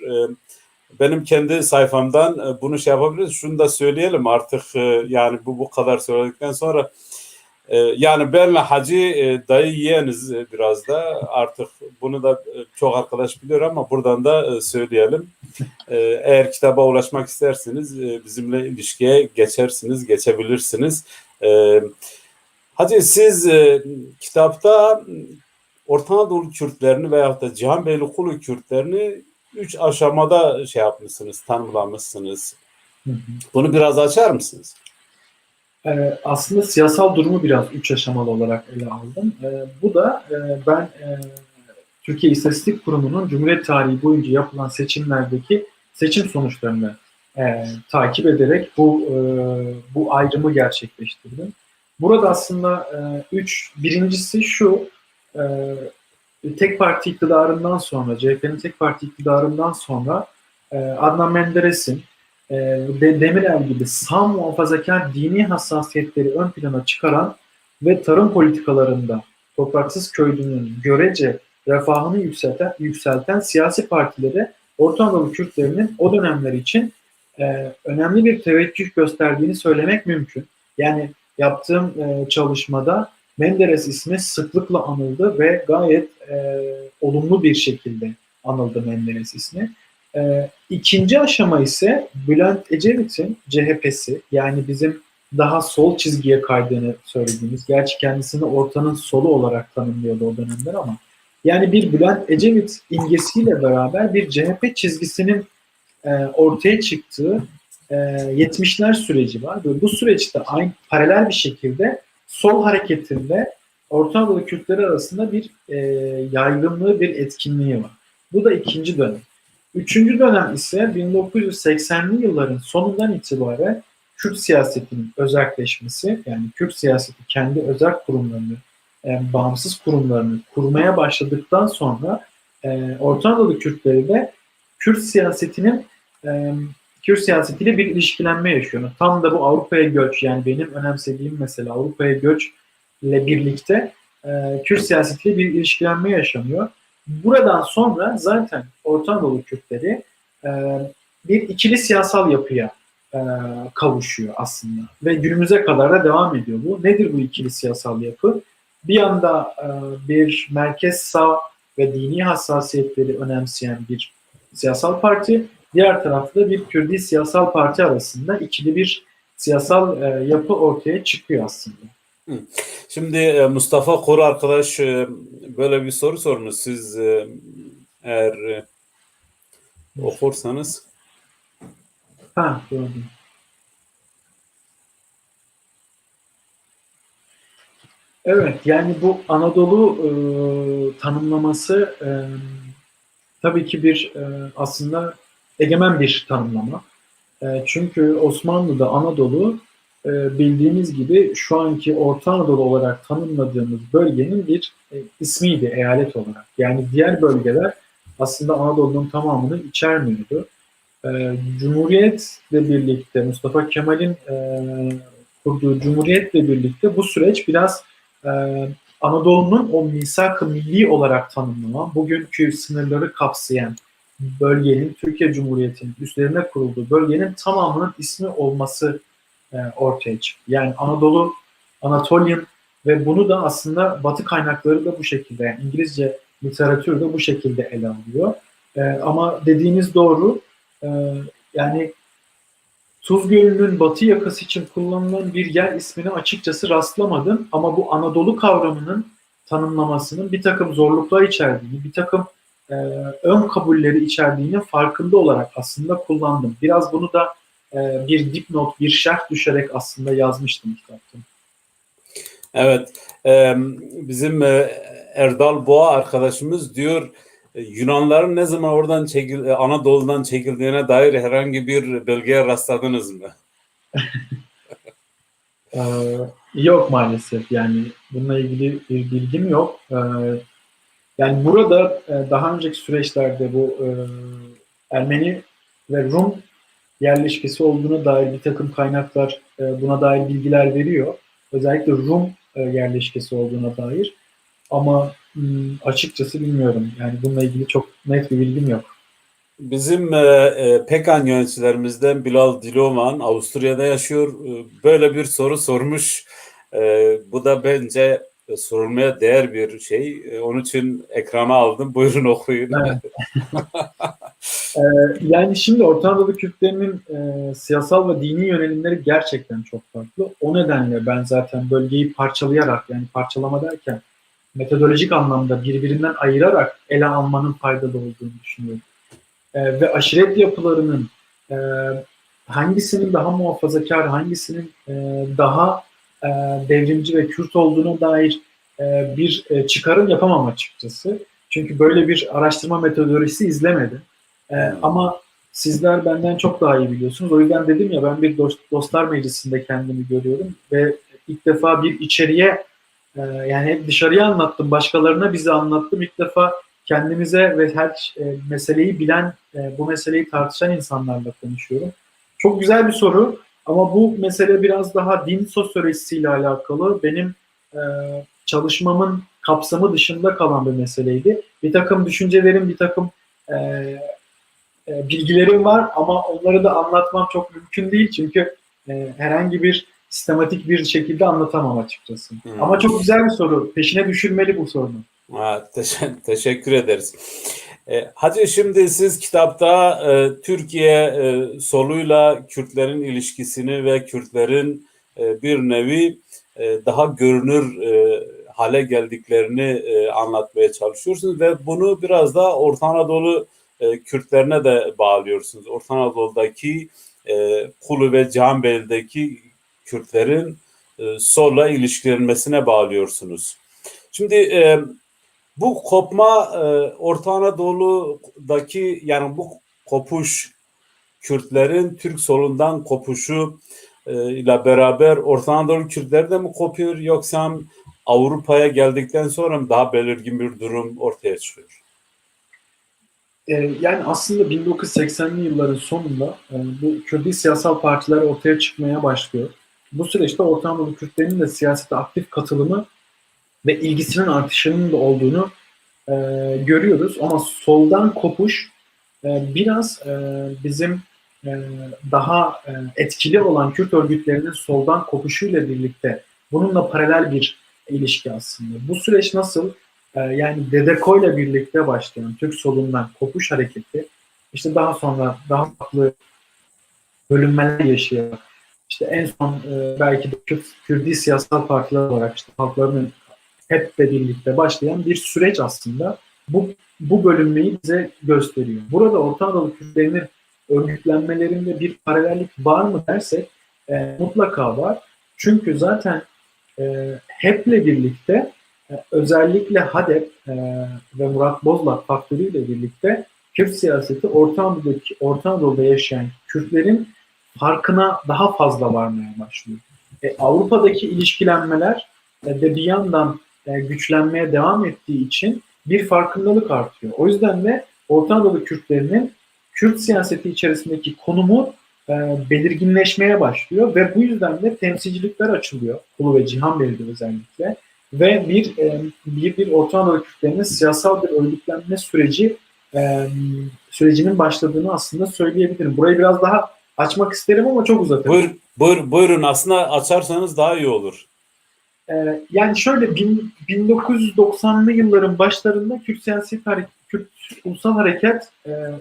Benim kendi sayfamdan bunu şey yapabiliriz. Şunu da söyleyelim artık, yani bu kadar söyledikten sonra yani benle Hacı dayı yeğeniz biraz da artık bunu da çok arkadaş biliyor ama buradan da söyleyelim. Eğer kitaba ulaşmak isterseniz bizimle ilişkiye geçebilirsiniz. Hacı siz kitapta Orta Anadolu Kürtlerini veyahut da Cihanbeyli Kulu Kürtlerini 3 aşamada şey yapmışsınız, tanımlamışsınız.
Hı hı.
Bunu biraz açar mısınız?
Aslında siyasal durumu biraz 3 aşamalı olarak ele aldım. Bu da ben Türkiye İstatistik Kurumu'nun Cumhuriyet tarihi boyunca yapılan seçimlerdeki seçim sonuçlarını takip ederek bu ayrımı gerçekleştirdim. Burada aslında birincisi şu, tek parti iktidarından sonra, CHP'nin tek parti iktidarından sonra Adnan Menderes'in Demirel gibi sağ muhafazakar dini hassasiyetleri ön plana çıkaran ve tarım politikalarında topraksız köylünün görece refahını yükselten siyasi partilere Orta Anadolu Kürtlerinin o dönemler için önemli bir teveccüh gösterdiğini söylemek mümkün. Yani yaptığım çalışmada Menderes ismi sıklıkla anıldı ve gayet olumlu bir şekilde anıldı Menderes ismi. İkinci aşama ise Bülent Ecevit'in CHP'si, yani bizim daha sol çizgiye kaydığını söylediğimiz, gerçi kendisini ortanın solu olarak tanımlıyordu o dönemler ama yani bir Bülent Ecevit imgesiyle beraber bir CHP çizgisinin ortaya çıktığı 70'ler süreci var. Ve bu süreçte aynı paralel bir şekilde sol hareketinde Orta Anadolu Kürtleri arasında bir yaygınlığı, bir etkinliği var. Bu da ikinci dönem. Üçüncü dönem ise 1980'li yılların sonundan itibaren Kürt siyasetinin özelleşmesi, yani Kürt siyaseti kendi özel kurumlarını, bağımsız kurumlarını kurmaya başladıktan sonra Orta Anadolu Kürtleri de Kürt siyasetinin Kürt siyasetiyle bir ilişkilenme yaşıyor. Tam da bu Avrupa'ya göç, yani benim önemsediğim mesela Avrupa'ya göçle birlikte Kürt siyasetiyle bir ilişkilenme yaşanıyor. Buradan sonra zaten Orta Anadolu Kürtleri e, bir ikili siyasal yapıya kavuşuyor aslında. Ve günümüze kadar da devam ediyor bu. Nedir bu ikili siyasal yapı? Bir yanda bir merkez sağ ve dini hassasiyetleri önemseyen bir siyasal parti, diğer tarafta da bir Kürdi siyasal parti arasında ikili bir siyasal yapı ortaya çıkıyor aslında.
Şimdi Mustafa Koru arkadaş böyle bir soru sormuş. Siz eğer okursanız.
Gördüm. Evet, yani bu Anadolu tanımlaması tabii ki bir aslında egemen bir tanımlama. Çünkü Osmanlı'da Anadolu bildiğimiz gibi şu anki Orta Anadolu olarak tanımladığımız bölgenin bir ismiydi eyalet olarak. Yani diğer bölgeler aslında Anadolu'nun tamamını içermiyordu. Cumhuriyetle birlikte, Mustafa Kemal'in kurduğu Cumhuriyetle birlikte bu süreç biraz e, Anadolu'nun o misak-ı milli olarak tanımlanan, bugünkü sınırları kapsayan bölgenin, Türkiye Cumhuriyeti'nin üzerine kurulduğu bölgenin tamamının ismi olması ortaya çıktı. Yani Anadolu, Anatolian ve bunu da aslında Batı kaynakları da bu şekilde, yani İngilizce literatür de bu şekilde ele alıyor. Ama dediğiniz doğru, yani Tuz Gölü'nün batı yakası için kullanılan bir yer ismine açıkçası rastlamadım. Ama bu Anadolu kavramının tanımlamasının bir takım zorluklar içerdiğini, bir takım ön kabulleri içerdiğini farkında olarak aslında kullandım. Biraz bunu da bir dipnot, bir şerh düşerek aslında yazmıştım kitapta.
Evet, bizim Erdal Boğa arkadaşımız diyor, Yunanların ne zaman oradan Anadolu'dan çekildiğine dair herhangi bir belgeye rastladınız mı?
Yok maalesef, yani bununla ilgili bir bilgim yok. Yani burada daha önceki süreçlerde bu Ermeni ve Rum yerleşkesi olduğuna dair bir takım kaynaklar buna dair bilgiler veriyor. Özellikle Rum yerleşkesi olduğuna dair. Ama açıkçası bilmiyorum. Yani bununla ilgili çok net bir bilgim yok.
Bizim Pekan yöneticilerimizden Bilal Diloman Avusturya'da yaşıyor. Böyle bir soru sormuş. Bu da bence sorulmaya değer bir şey. Onun için ekrana aldım. Buyurun okuyun.
Evet. Yani şimdi Orta Anadolu Kürtlerinin siyasal ve dini yönelimleri gerçekten çok farklı. O nedenle ben zaten bölgeyi parçalayarak, yani parçalama derken metodolojik anlamda birbirinden ayırarak ele almanın faydalı olduğunu düşünüyorum. Ve aşiret yapılarının e, hangisinin daha muhafazakar, hangisinin daha devrimci ve Kürt olduğuna dair bir çıkarım yapamam açıkçası. Çünkü böyle bir araştırma metodolojisi izlemedim. Ama sizler benden çok daha iyi biliyorsunuz. O yüzden dedim ya, ben bir dostlar meclisinde kendimi görüyorum ve ilk defa bir içeriye, yani hep dışarıya anlattım, başkalarına bizi anlattım. İlk defa kendimize ve her meseleyi bilen, bu meseleyi tartışan insanlarla konuşuyorum. Çok güzel bir soru ama bu mesele biraz daha din sosyolojisiyle alakalı. Benim e, çalışmamın kapsamı dışında kalan bir meseleydi. Bir takım düşüncelerim, bir takım e, bilgilerim var ama onları da anlatmam çok mümkün değil çünkü herhangi bir sistematik bir şekilde anlatamam açıkçası. Ama çok güzel bir soru. Peşine düşülmeli bu sorunun.
Teşekkür ederiz. Hadi şimdi siz kitapta Türkiye soluyla Kürtlerin ilişkisini ve Kürtlerin bir nevi daha görünür hale geldiklerini anlatmaya çalışıyorsunuz ve bunu biraz da Orta Anadolu Kürtlerine de bağlıyorsunuz. Orta Anadolu'daki Kulu ve Cihanbeyli'deki Kürtlerin solla ilişkilenmesine bağlıyorsunuz. Şimdi bu kopma Orta Anadolu'daki, yani bu kopuş, Kürtlerin Türk solundan kopuşu ile beraber Orta Anadolu Kürtleri de mi kopuyor, yoksa Avrupa'ya geldikten sonra mı daha belirgin bir durum ortaya çıkıyor?
Yani aslında 1980'li yılların sonunda bu Kürdi siyasal partiler ortaya çıkmaya başlıyor. Bu süreçte Orta Anadolu Kürtlerinin de siyasete aktif katılımı ve ilgisinin artışının da olduğunu görüyoruz. Ama soldan kopuş biraz bizim daha etkili olan Kürt örgütlerinin soldan kopuşuyla birlikte bununla paralel bir ilişki aslında. Bu süreç nasıl? Yani DDK ile birlikte başlayan Türk solundan kopuş hareketi işte daha sonra daha farklı bölünmeler yaşayarak işte en son belki de Kürdi siyasal partiler olarak işte halkların hep birlikte başlayan bir süreç aslında. Bu bölünmeyi bize gösteriyor. Burada Orta Anadolu Kürtlerinin örgütlenmelerinde bir paralellik var mı dersek mutlaka var. Çünkü zaten HEP'le birlikte özellikle HADEP ve Murat Bozlak faktörüyle birlikte Kürt siyaseti Orta Anadolu'da yaşayan Kürtlerin farkına daha fazla varmaya başlıyor. Avrupa'daki ilişkilenmeler de bir yandan güçlenmeye devam ettiği için bir farkındalık artıyor. O yüzden de Orta Anadolu Kürtlerinin Kürt siyaseti içerisindeki konumu belirginleşmeye başlıyor ve bu yüzden de temsilcilikler açılıyor. Kulu ve Cihanbeyli'de özellikle. Ve bir Orta Anadolu Kürtlerinin siyasal bir örgütlenme sürecinin başladığını aslında söyleyebilirim. Burayı biraz daha açmak isterim ama çok uzatırım.
Buyurun aslında açarsanız daha iyi olur.
Yani şöyle 1990'lı yılların başlarında Kürt Ulusal Hareket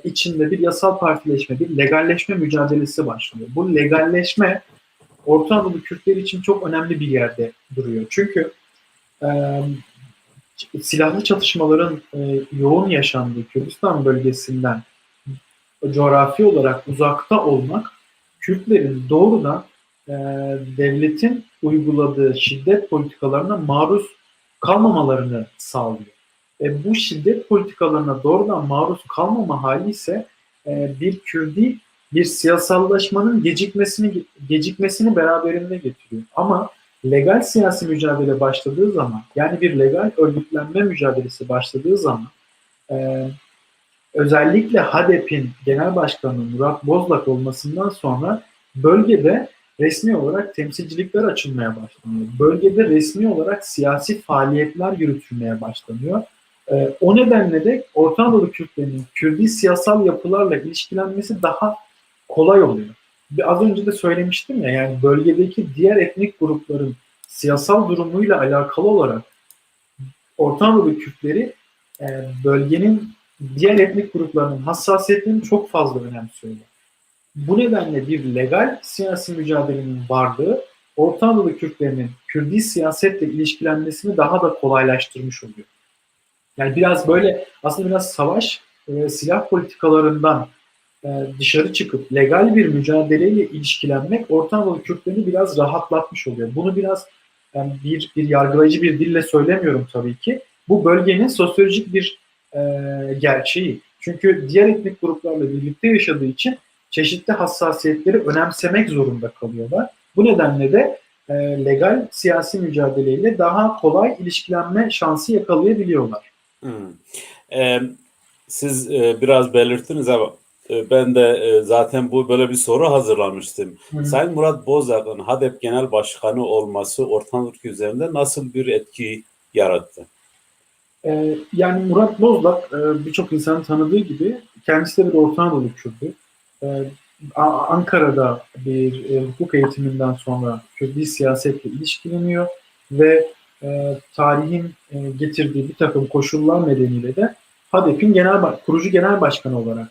içinde bir yasal partileşme, bir legalleşme mücadelesi başlıyor. Bu legalleşme Orta Anadolu Kürtleri için çok önemli bir yerde duruyor. Çünkü silahlı çatışmaların yoğun yaşandığı Kürdistan bölgesinden coğrafi olarak uzakta olmak Kürtlerin doğrudan devletin uyguladığı şiddet politikalarına maruz kalmamalarını sağlıyor. Bu şiddet politikalarına doğrudan maruz kalmama hali ise bir Kürdi bir siyasallaşmanın gecikmesini beraberinde getiriyor. Ama legal siyasi mücadele başladığı zaman, yani bir legal örgütlenme mücadelesi başladığı zaman özellikle HADEP'in genel başkanı Murat Bozlak olmasından sonra bölgede resmi olarak temsilcilikler açılmaya başlanıyor. Bölgede resmi olarak siyasi faaliyetler yürütülmeye başlanıyor. O nedenle de Orta Anadolu Kürtlerinin Kürdi siyasal yapılarla ilişkilenmesi daha kolay oluyor. Az önce de söylemiştim ya, yani bölgedeki diğer etnik grupların siyasal durumuyla alakalı olarak Orta Anadolu Kürtleri bölgenin diğer etnik gruplarının hassasiyetlerini çok fazla önemsiyorlar. Bu nedenle bir legal siyasi mücadelenin varlığı Orta Anadolu Kürtlerinin Kürdi siyasetle ilişkilenmesini daha da kolaylaştırmış oluyor. Yani biraz böyle aslında biraz savaş silah politikalarından dışarı çıkıp legal bir mücadeleyle ilişkilenmek Orta Anadolu Kürtlerini biraz rahatlatmış oluyor. Bunu biraz bir yargılayıcı bir dille söylemiyorum tabii ki. Bu bölgenin sosyolojik bir gerçeği. Çünkü diğer etnik gruplarla birlikte yaşadığı için çeşitli hassasiyetleri önemsemek zorunda kalıyorlar. Bu nedenle de legal siyasi mücadeleyle daha kolay ilişkilenme şansı yakalayabiliyorlar.
Siz biraz belirttiniz ama ben de zaten böyle bir soru hazırlamıştım. Sayın Murat Bozlak'ın HADEP Genel Başkanı olması Orta Anadolu üzerinde nasıl bir etki yarattı?
Yani Murat Bozlak birçok insanın tanıdığı gibi kendisi de bir Orta Anadolu Kürdü. Ankara'da bir hukuk eğitiminden sonra Kürdi siyasetle ilişkileniyor ve tarihin getirdiği bir takım koşullar nedeniyle de HADEP'in kurucu genel başkanı olarak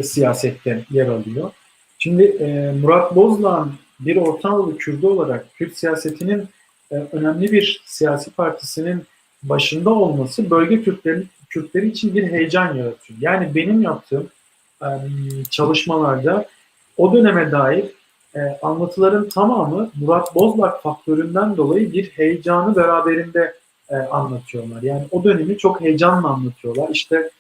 siyasette yer alıyor. Şimdi Murat Bozlak'ın bir Orta Anadolu Kürdü olarak Kürt siyasetinin önemli bir siyasi partisinin başında olması bölge Kürtleri için bir heyecan yaratıyor. Yani benim yaptığım çalışmalarda o döneme dair anlatıların tamamı Murat Bozlak faktöründen dolayı bir heyecanı beraberinde anlatıyorlar. Yani o dönemi çok heyecanla anlatıyorlar. İşte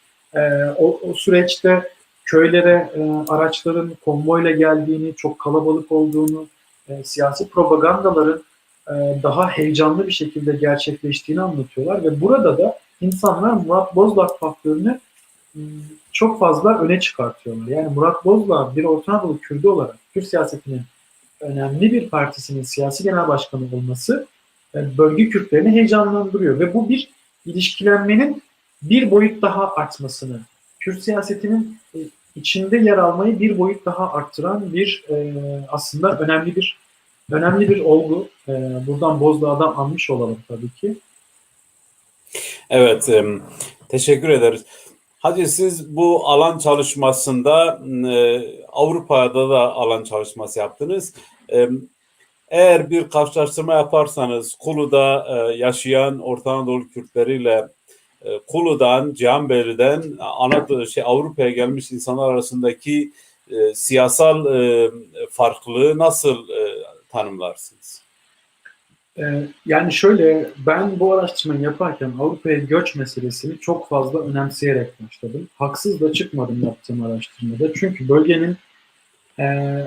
o süreçte köylere araçların konvoyla geldiğini, çok kalabalık olduğunu, siyasi propagandaların daha heyecanlı bir şekilde gerçekleştiğini anlatıyorlar ve burada da insanlar Murat Bozlak faktörünü çok fazla öne çıkartıyorlar. Yani Murat Bozdağ bir Orta Anadolu Kürdü olarak Kürt siyasetinin önemli bir partisinin siyasi genel başkanı olması bölge Kürtlerini heyecanlandırıyor ve bu bir ilişkilenmenin bir boyut daha artmasını, Kürt siyasetinin içinde yer almayı bir boyut daha arttıran bir aslında önemli bir olgu. Buradan Bozdağ'dan almış olalım tabii ki.
Evet, teşekkür ederiz. Hadi siz bu alan çalışmasında Avrupa'da da alan çalışması yaptınız. Eğer bir karşılaştırma yaparsanız Kulu'da yaşayan Orta Anadolu Kürtleriyle Kulu'dan, Cihanbeyli'den Avrupa'ya gelmiş insanlar arasındaki siyasal farklılığı nasıl tanımlarsınız?
Yani şöyle, ben bu araştırmayı yaparken Avrupa'ya göç meselesini çok fazla önemseyerek başladım. Haksız da çıkmadım yaptığım araştırmada. Çünkü e,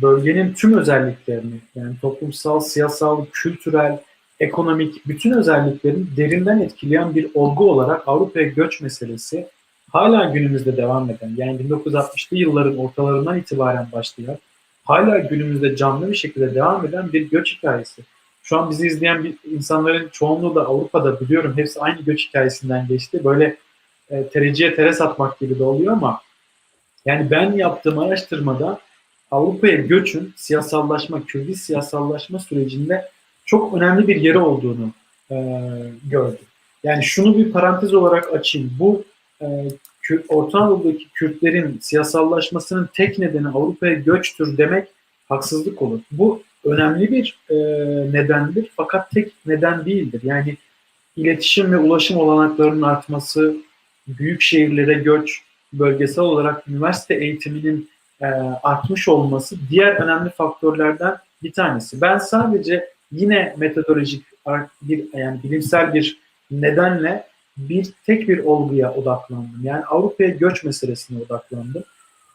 bölgenin tüm özelliklerini, yani toplumsal, siyasal, kültürel, ekonomik bütün özelliklerini derinden etkileyen bir olgu olarak Avrupa'ya göç meselesi hala günümüzde devam eden, yani 1960'lı yılların ortalarından itibaren başlayan, hala günümüzde canlı bir şekilde devam eden bir göç hikayesi. Şu an bizi izleyen insanların çoğunluğu da Avrupa'da, biliyorum hepsi aynı göç hikayesinden geçti. Böyle tereciye tere satmak gibi de oluyor ama yani ben yaptığım araştırmada Avrupa'ya göçün siyasallaşma, Kürdi siyasallaşma sürecinde çok önemli bir yeri olduğunu e, gördüm. Yani şunu bir parantez olarak açayım. Bu Orta Anadolu'daki Kürtlerin siyasallaşmasının tek nedeni Avrupa'ya göçtür demek haksızlık olur. Bu önemli bir nedendir fakat tek neden değildir. Yani iletişim ve ulaşım olanaklarının artması, büyük şehirlere göç, bölgesel olarak üniversite eğitiminin artmış olması diğer önemli faktörlerden bir tanesi. Ben sadece yine metodolojik yani bilimsel bir nedenle tek bir olguya odaklandım. Yani Avrupa'ya göç meselesine odaklandım.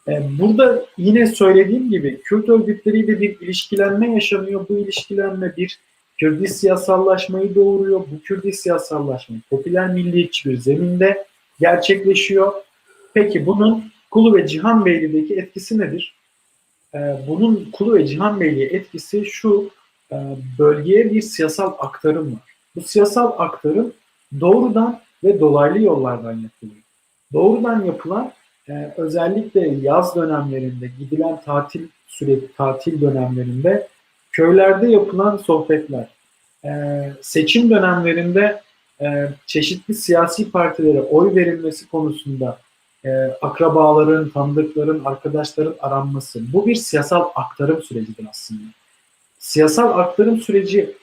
Burada yine söylediğim gibi Kürt örgütleriyle bir ilişkilenme yaşanıyor. Bu ilişkilenme bir Kürdi siyasallaşmayı doğuruyor. Bu Kürdi siyasallaşma popüler milliyetçi bir zeminde gerçekleşiyor. Peki bunun Kulu ve Cihanbeyli'deki etkisi nedir? Bunun Kulu ve Cihanbeyli'ye etkisi şu, bölgeye bir siyasal aktarım var. Bu siyasal aktarım doğrudan ve dolaylı yollardan yapılıyor. Doğrudan yapılan özellikle yaz dönemlerinde gidilen tatil dönemlerinde köylerde yapılan sohbetler, seçim dönemlerinde çeşitli siyasi partilere oy verilmesi konusunda akrabaların, tanıdıkların, arkadaşların aranması. Bu bir siyasal aktarım sürecidir aslında. Siyasal aktarım süreci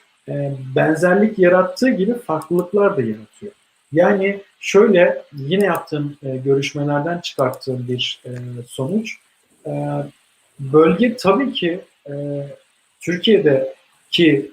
benzerlik yarattığı gibi farklılıklar da yaratıyor. Yani şöyle, yine yaptığım görüşmelerden çıkarttığım bir sonuç, bölge tabii ki Türkiye'deki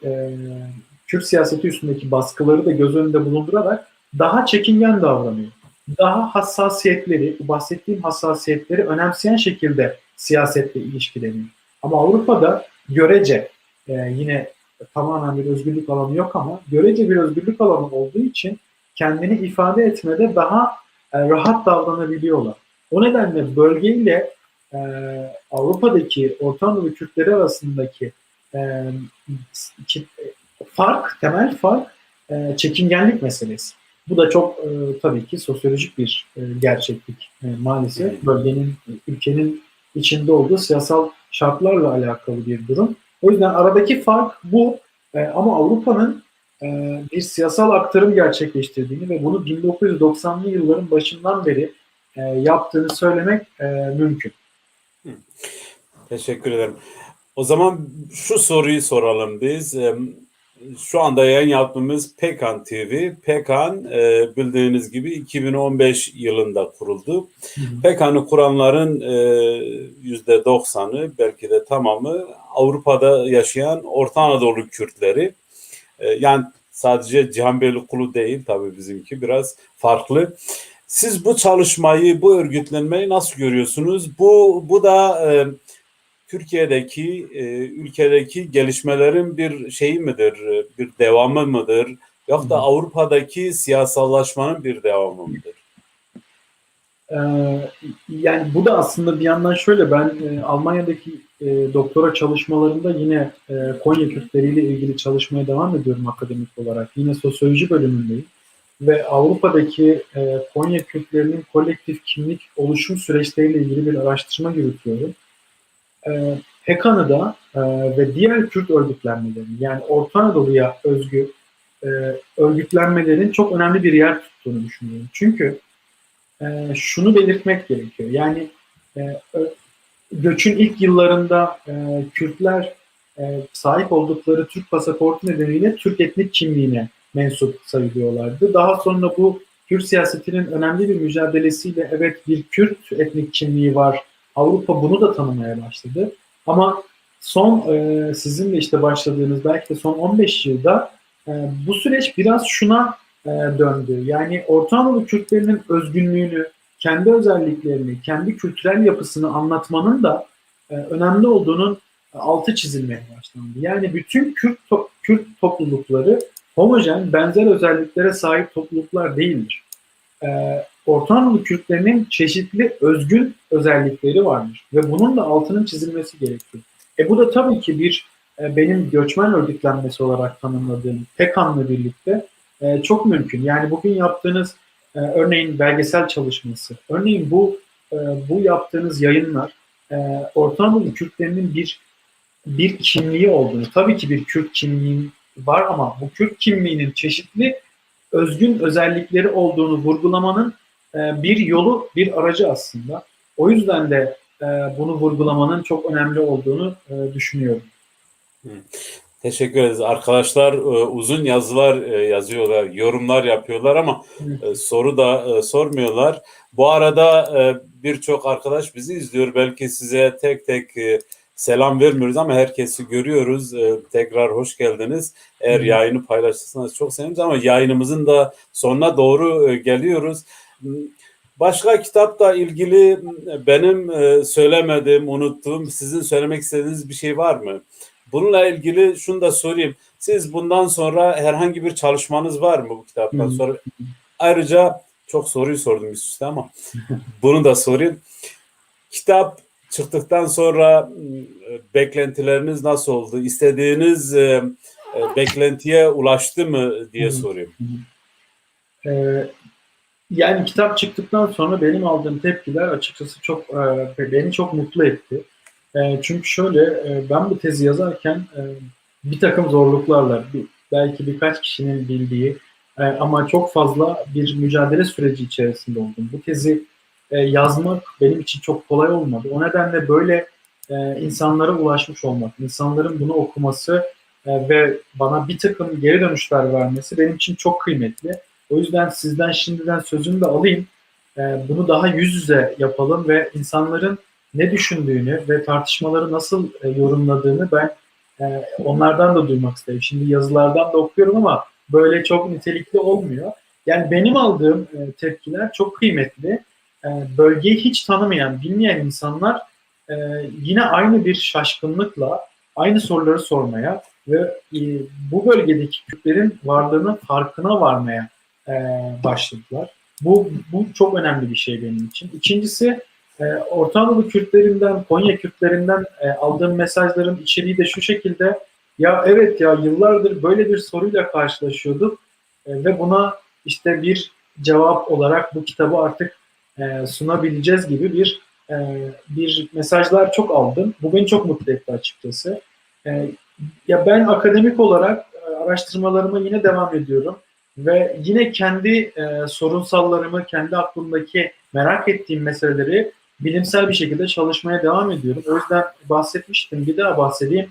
Kürt siyaseti üstündeki baskıları da göz önünde bulundurarak daha çekingen davranıyor. Daha hassasiyetleri, bu bahsettiğim hassasiyetleri önemseyen şekilde siyasetle ilişkileniyor. Ama Avrupa'da görece yine tamamen bir özgürlük alanı yok ama görece bir özgürlük alanı olduğu için kendini ifade etmede daha rahat davranabiliyorlar. O nedenle bölgeyle Avrupa'daki Orta Anadolu Kürtleri arasındaki temel fark çekingenlik meselesi. Bu da çok tabii ki sosyolojik bir gerçeklik maalesef. Ülkenin içinde olduğu siyasal şartlarla alakalı bir durum. O yüzden aradaki fark bu. Ama Avrupa'nın bir siyasal aktarım gerçekleştirdiğini ve bunu 1990'lı yılların başından beri yaptığını söylemek mümkün.
Teşekkür ederim. O zaman şu soruyu soralım biz. Şu anda yayın yaptığımız Pekan TV. Pekan bildiğiniz gibi 2015 yılında kuruldu. Pekan'ı kuranların %90'ı belki de tamamı Avrupa'da yaşayan Orta Anadolu Kürtleri. Yani sadece Cihanbeyli Kulu değil, tabii bizimki biraz farklı. Siz bu çalışmayı, bu örgütlenmeyi nasıl görüyorsunuz? Bu da Türkiye'deki, ülkedeki gelişmelerin bir şeyi midir, bir devamı mıdır? Yok da Avrupa'daki siyasallaşmanın bir devamı mıdır?
Ee, Yani bu da aslında bir yandan şöyle, ben Almanya'daki doktora çalışmalarında yine Konya Kürtleriyle ilgili çalışmaya devam ediyorum akademik olarak. Yine sosyoloji bölümündeyim ve Avrupa'daki Konya Kürtlerinin kolektif kimlik oluşum süreçleriyle ilgili bir araştırma yürütüyorum. PKK'da ve diğer Kürt örgütlenmelerini, yani Orta Anadolu'ya özgü e, örgütlenmelerin çok önemli bir yer tuttuğunu düşünüyorum. Çünkü şunu belirtmek gerekiyor. Yani göçün ilk yıllarında Kürtler sahip oldukları Türk pasaportu nedeniyle Türk etnik kimliğine mensup sayılıyorlardı. Daha sonra bu Kürt siyasetinin önemli bir mücadelesiyle evet bir Kürt etnik kimliği var. Avrupa bunu da tanımaya başladı. Ama son sizin de işte başladığınız belki de son 15 yılda bu süreç biraz şuna döndü. Yani Orta Anadolu Kürtlerinin özgünlüğünü, kendi özelliklerini, kendi kültürel yapısını anlatmanın da önemli olduğunun altı çizilmeye başlandı. Yani bütün Kürt toplulukları homojen, benzer özelliklere sahip topluluklar değildir. Orta Anadolu Kürtlerinin çeşitli özgün özellikleri vardır ve bunun da altının çizilmesi gerekiyor. Bu da tabii ki bir benim göçmen örgütlenmesi olarak tanımladığım PKK'la birlikte çok mümkün. Yani bugün yaptığınız örneğin belgesel çalışması, örneğin bu yaptığınız yayınlar Orta Anadolu Kürtlerinin bir kimliği olduğunu, tabii ki bir Kürt kimliği var ama bu Kürt kimliğinin çeşitli özgün özellikleri olduğunu vurgulamanın bir yolu, bir aracı aslında. O yüzden de bunu vurgulamanın çok önemli olduğunu düşünüyorum.
Teşekkür ederiz. Arkadaşlar uzun yazılar yazıyorlar, yorumlar yapıyorlar ama soru da sormuyorlar. Bu arada birçok arkadaş bizi izliyor. Belki size tek tek selam vermiyoruz ama herkesi görüyoruz. Tekrar hoş geldiniz. Eğer yayını paylaşırsanız çok seviniriz ama yayınımızın da sonuna doğru geliyoruz. Başka kitapla ilgili benim söylemediğim, unuttuğum, sizin söylemek istediğiniz bir şey var mı? Bununla ilgili şunu da sorayım. Siz bundan sonra herhangi bir çalışmanız var mı bu kitaptan sonra? Ayrıca çok soruyu sordum üst üste ama bunu da sorayım. Kitap çıktıktan sonra beklentileriniz nasıl oldu? İstediğiniz beklentiye ulaştı mı diye sorayım.
Yani kitap çıktıktan sonra benim aldığım tepkiler açıkçası beni çok mutlu etti. Çünkü şöyle, ben bu tezi yazarken bir takım zorluklarla, belki birkaç kişinin bildiği ama çok fazla bir mücadele süreci içerisinde oldum. Bu tezi yazmak benim için çok kolay olmadı. O nedenle böyle insanlara ulaşmış olmak, insanların bunu okuması ve bana bir takım geri dönüşler vermesi benim için çok kıymetli. O yüzden sizden şimdiden sözümü de alayım. Bunu daha yüz yüze yapalım ve insanların ne düşündüğünü ve tartışmaları nasıl yorumladığını ben onlardan da duymak isterim. Şimdi yazılardan da okuyorum ama böyle çok nitelikli olmuyor. Yani benim aldığım tepkiler çok kıymetli. Bölgeyi hiç tanımayan, bilmeyen insanlar yine aynı bir şaşkınlıkla aynı soruları sormaya ve bu bölgedeki Kürtlerin varlığının farkına varmaya başladılar. Bu çok önemli bir şey benim için. İkincisi, Orta Anadolu Kürtlerinden, Konya Kürtlerinden aldığım mesajların içeriği de şu şekilde: ya evet, ya yıllardır böyle bir soruyla karşılaşıyorduk ve buna işte bir cevap olarak bu kitabı artık sunabileceğiz gibi bir mesajlar çok aldım. Bu beni çok mutlu etti açıkçası. Ya ben akademik olarak araştırmalarıma yine devam ediyorum ve yine kendi sorunsallarımı, kendi aklımdaki merak ettiğim meseleleri bilimsel bir şekilde çalışmaya devam ediyorum. O yüzden bahsetmiştim, bir daha bahsedeyim.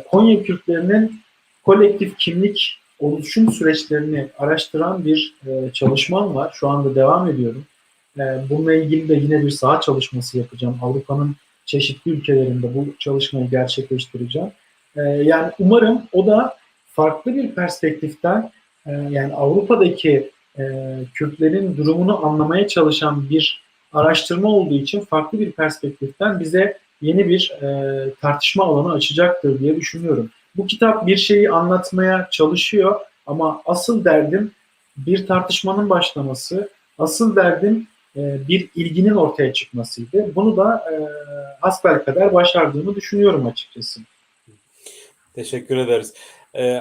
Konya Kürtlerinin kolektif kimlik oluşum süreçlerini araştıran bir çalışmam var. Şu anda devam ediyorum. Bununla ilgili de yine bir saha çalışması yapacağım. Avrupa'nın çeşitli ülkelerinde bu çalışmayı gerçekleştireceğim. Yani umarım o da farklı bir perspektiften, yani Avrupa'daki Kürtlerin durumunu anlamaya çalışan bir araştırma olduğu için farklı bir perspektiften bize yeni bir tartışma alanı açacaktır diye düşünüyorum. Bu kitap bir şeyi anlatmaya çalışıyor ama asıl derdim bir tartışmanın başlaması, asıl derdim bir ilginin ortaya çıkmasıydı. Bunu da hasbelkader başardığımı düşünüyorum açıkçası.
Teşekkür ederiz.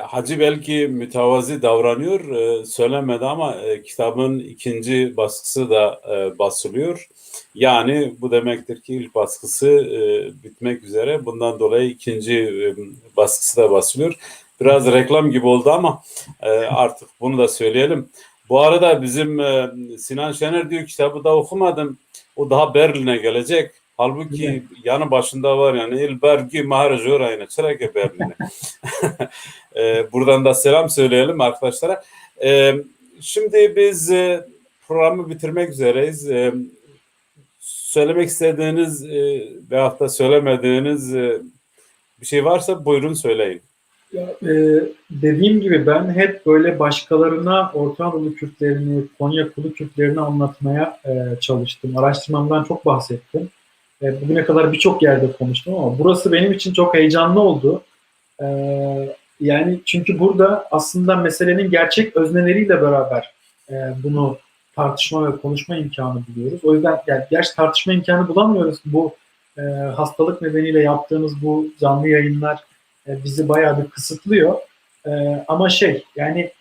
Hacı belki mütevazi davranıyor, söylemedi ama kitabın ikinci baskısı da basılıyor. Yani bu demektir ki ilk baskısı bitmek üzere. Bundan dolayı ikinci baskısı da basılıyor. Biraz reklam gibi oldu ama artık bunu da söyleyelim. Bu arada bizim Sinan Şener diyor kitabı da okumadım. O daha Berlin'e gelecek. Halbuki yanı başında var yani Il Bergi Maharajor aynı Çereke Berlin'e. Buradan da selam söyleyelim arkadaşlara. Şimdi biz programı bitirmek üzereyiz. Söylemek istediğiniz veyahut da söylemediğiniz bir şey varsa buyurun söyleyin.
Ya, dediğim gibi ben hep böyle başkalarına Orta Anadolu Kürtlerini, Konya Kulu Kürtlerini anlatmaya çalıştım. Araştırmamdan çok bahsettim. Bugüne kadar birçok yerde konuştum ama burası benim için çok heyecanlı oldu. E, Yani çünkü burada aslında meselenin gerçek özneleriyle beraber bunu tartışma ve konuşma imkanı buluyoruz. O yüzden yani gerçi tartışma imkanı bulamıyoruz. Bu hastalık nedeniyle yaptığımız bu canlı yayınlar bizi bayağı bir kısıtlıyor. Ama yani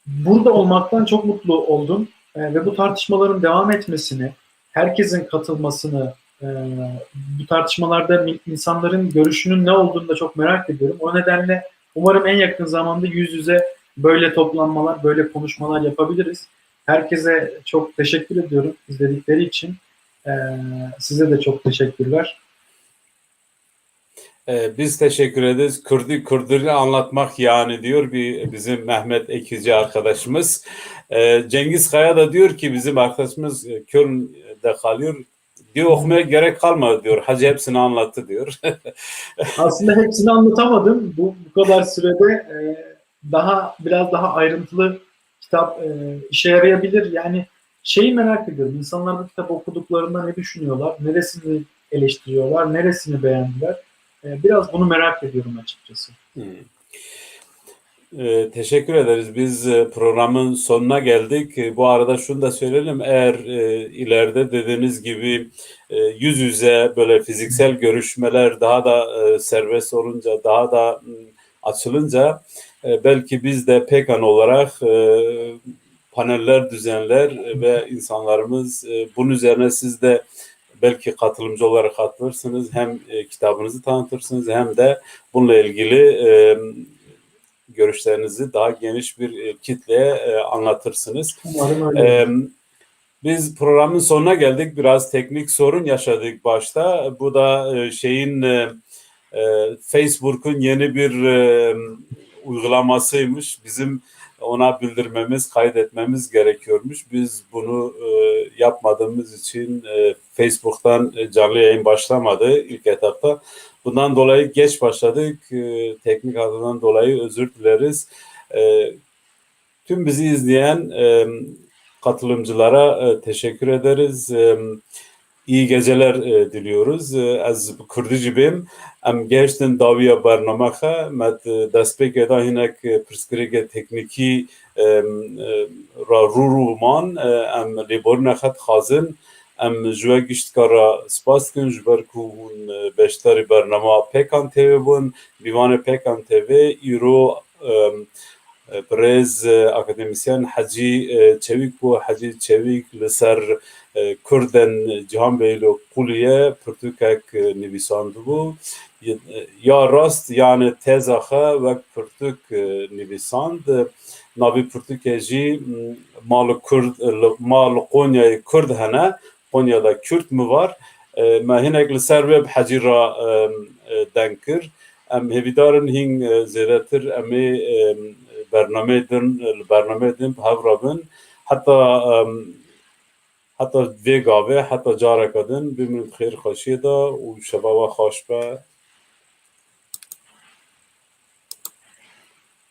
burada olmaktan çok mutlu oldum ve bu tartışmaların devam etmesini, herkesin katılmasını, bu tartışmalarda insanların görüşünün ne olduğunu da çok merak ediyorum. O nedenle umarım en yakın zamanda yüz yüze böyle toplanmalar, böyle konuşmalar yapabiliriz. Herkese çok teşekkür ediyorum izledikleri için. Size de çok teşekkürler.
Biz teşekkür ederiz. Kürdünü anlatmak yani diyor bizim Mehmet Ekici arkadaşımız. Cengiz Kaya da diyor ki bizim arkadaşımız Köln'de kalıyor. Diyor okumaya gerek kalmadı diyor. Hacı hepsini anlattı diyor.
Aslında hepsini anlatamadım. Bu kadar sürede biraz daha ayrıntılı kitap işe yarayabilir. Yani şeyi merak ediyorum. İnsanlar bu kitap okuduklarında ne düşünüyorlar? Neresini eleştiriyorlar? Neresini beğendiler? Biraz bunu merak ediyorum açıkçası.
Teşekkür ederiz. Biz programın sonuna geldik. Bu arada şunu da söyleyelim. Eğer ileride dediğiniz gibi yüz yüze böyle fiziksel görüşmeler daha da serbest olunca, daha da açılınca belki biz de PEKAN olarak paneller düzenler ve insanlarımız bunun üzerine siz de belki katılımcı olarak katılırsınız. Hem kitabınızı tanıtırsınız hem de bununla ilgili görüşlerinizi daha geniş bir kitleye anlatırsınız.
Umarım öyle.
Biz programın sonuna geldik. Biraz teknik sorun yaşadık başta. Bu da Facebook'un yeni bir uygulamasıymış. Bizim ona bildirmemiz, kaydetmemiz gerekiyormuş. Biz bunu yapmadığımız için Facebook'tan canlı yayın başlamadı ilk etapta. Bundan dolayı geç başladık. Teknik adından dolayı özür dileriz. Tüm bizi izleyen katılımcılara teşekkür ederiz. İyi geceler diliyoruz. Az Kürdici bim. Em geçtin daviya barnamaxa met destpêkê da hinek pirsgirêkê teknîkî ra rûman em lêborîna xet xazin em ji we giştkara spas dikin ji ber ku hûn beşdarî bernama Pekan TV bûn. Bîvanê Pekan TV îro برز اکادمیسیان حجی چویک بو حجی چویک لسر کردن جهان بیلو قولیه پرتوکک نویساند بو یا راست یعنی تزاخه و پرتوک نویساند ناوی پرتوکه جی مال قونیای کرد هنه قونیادا کرد مو var ما هنک لسر وب حجی را دنکر ام هیویدارن هین زیرتر امی برنامه دن هفرابن حتی ویگاوه حتی جارکدن بمون خیر خوشی دا و شبا و خوش به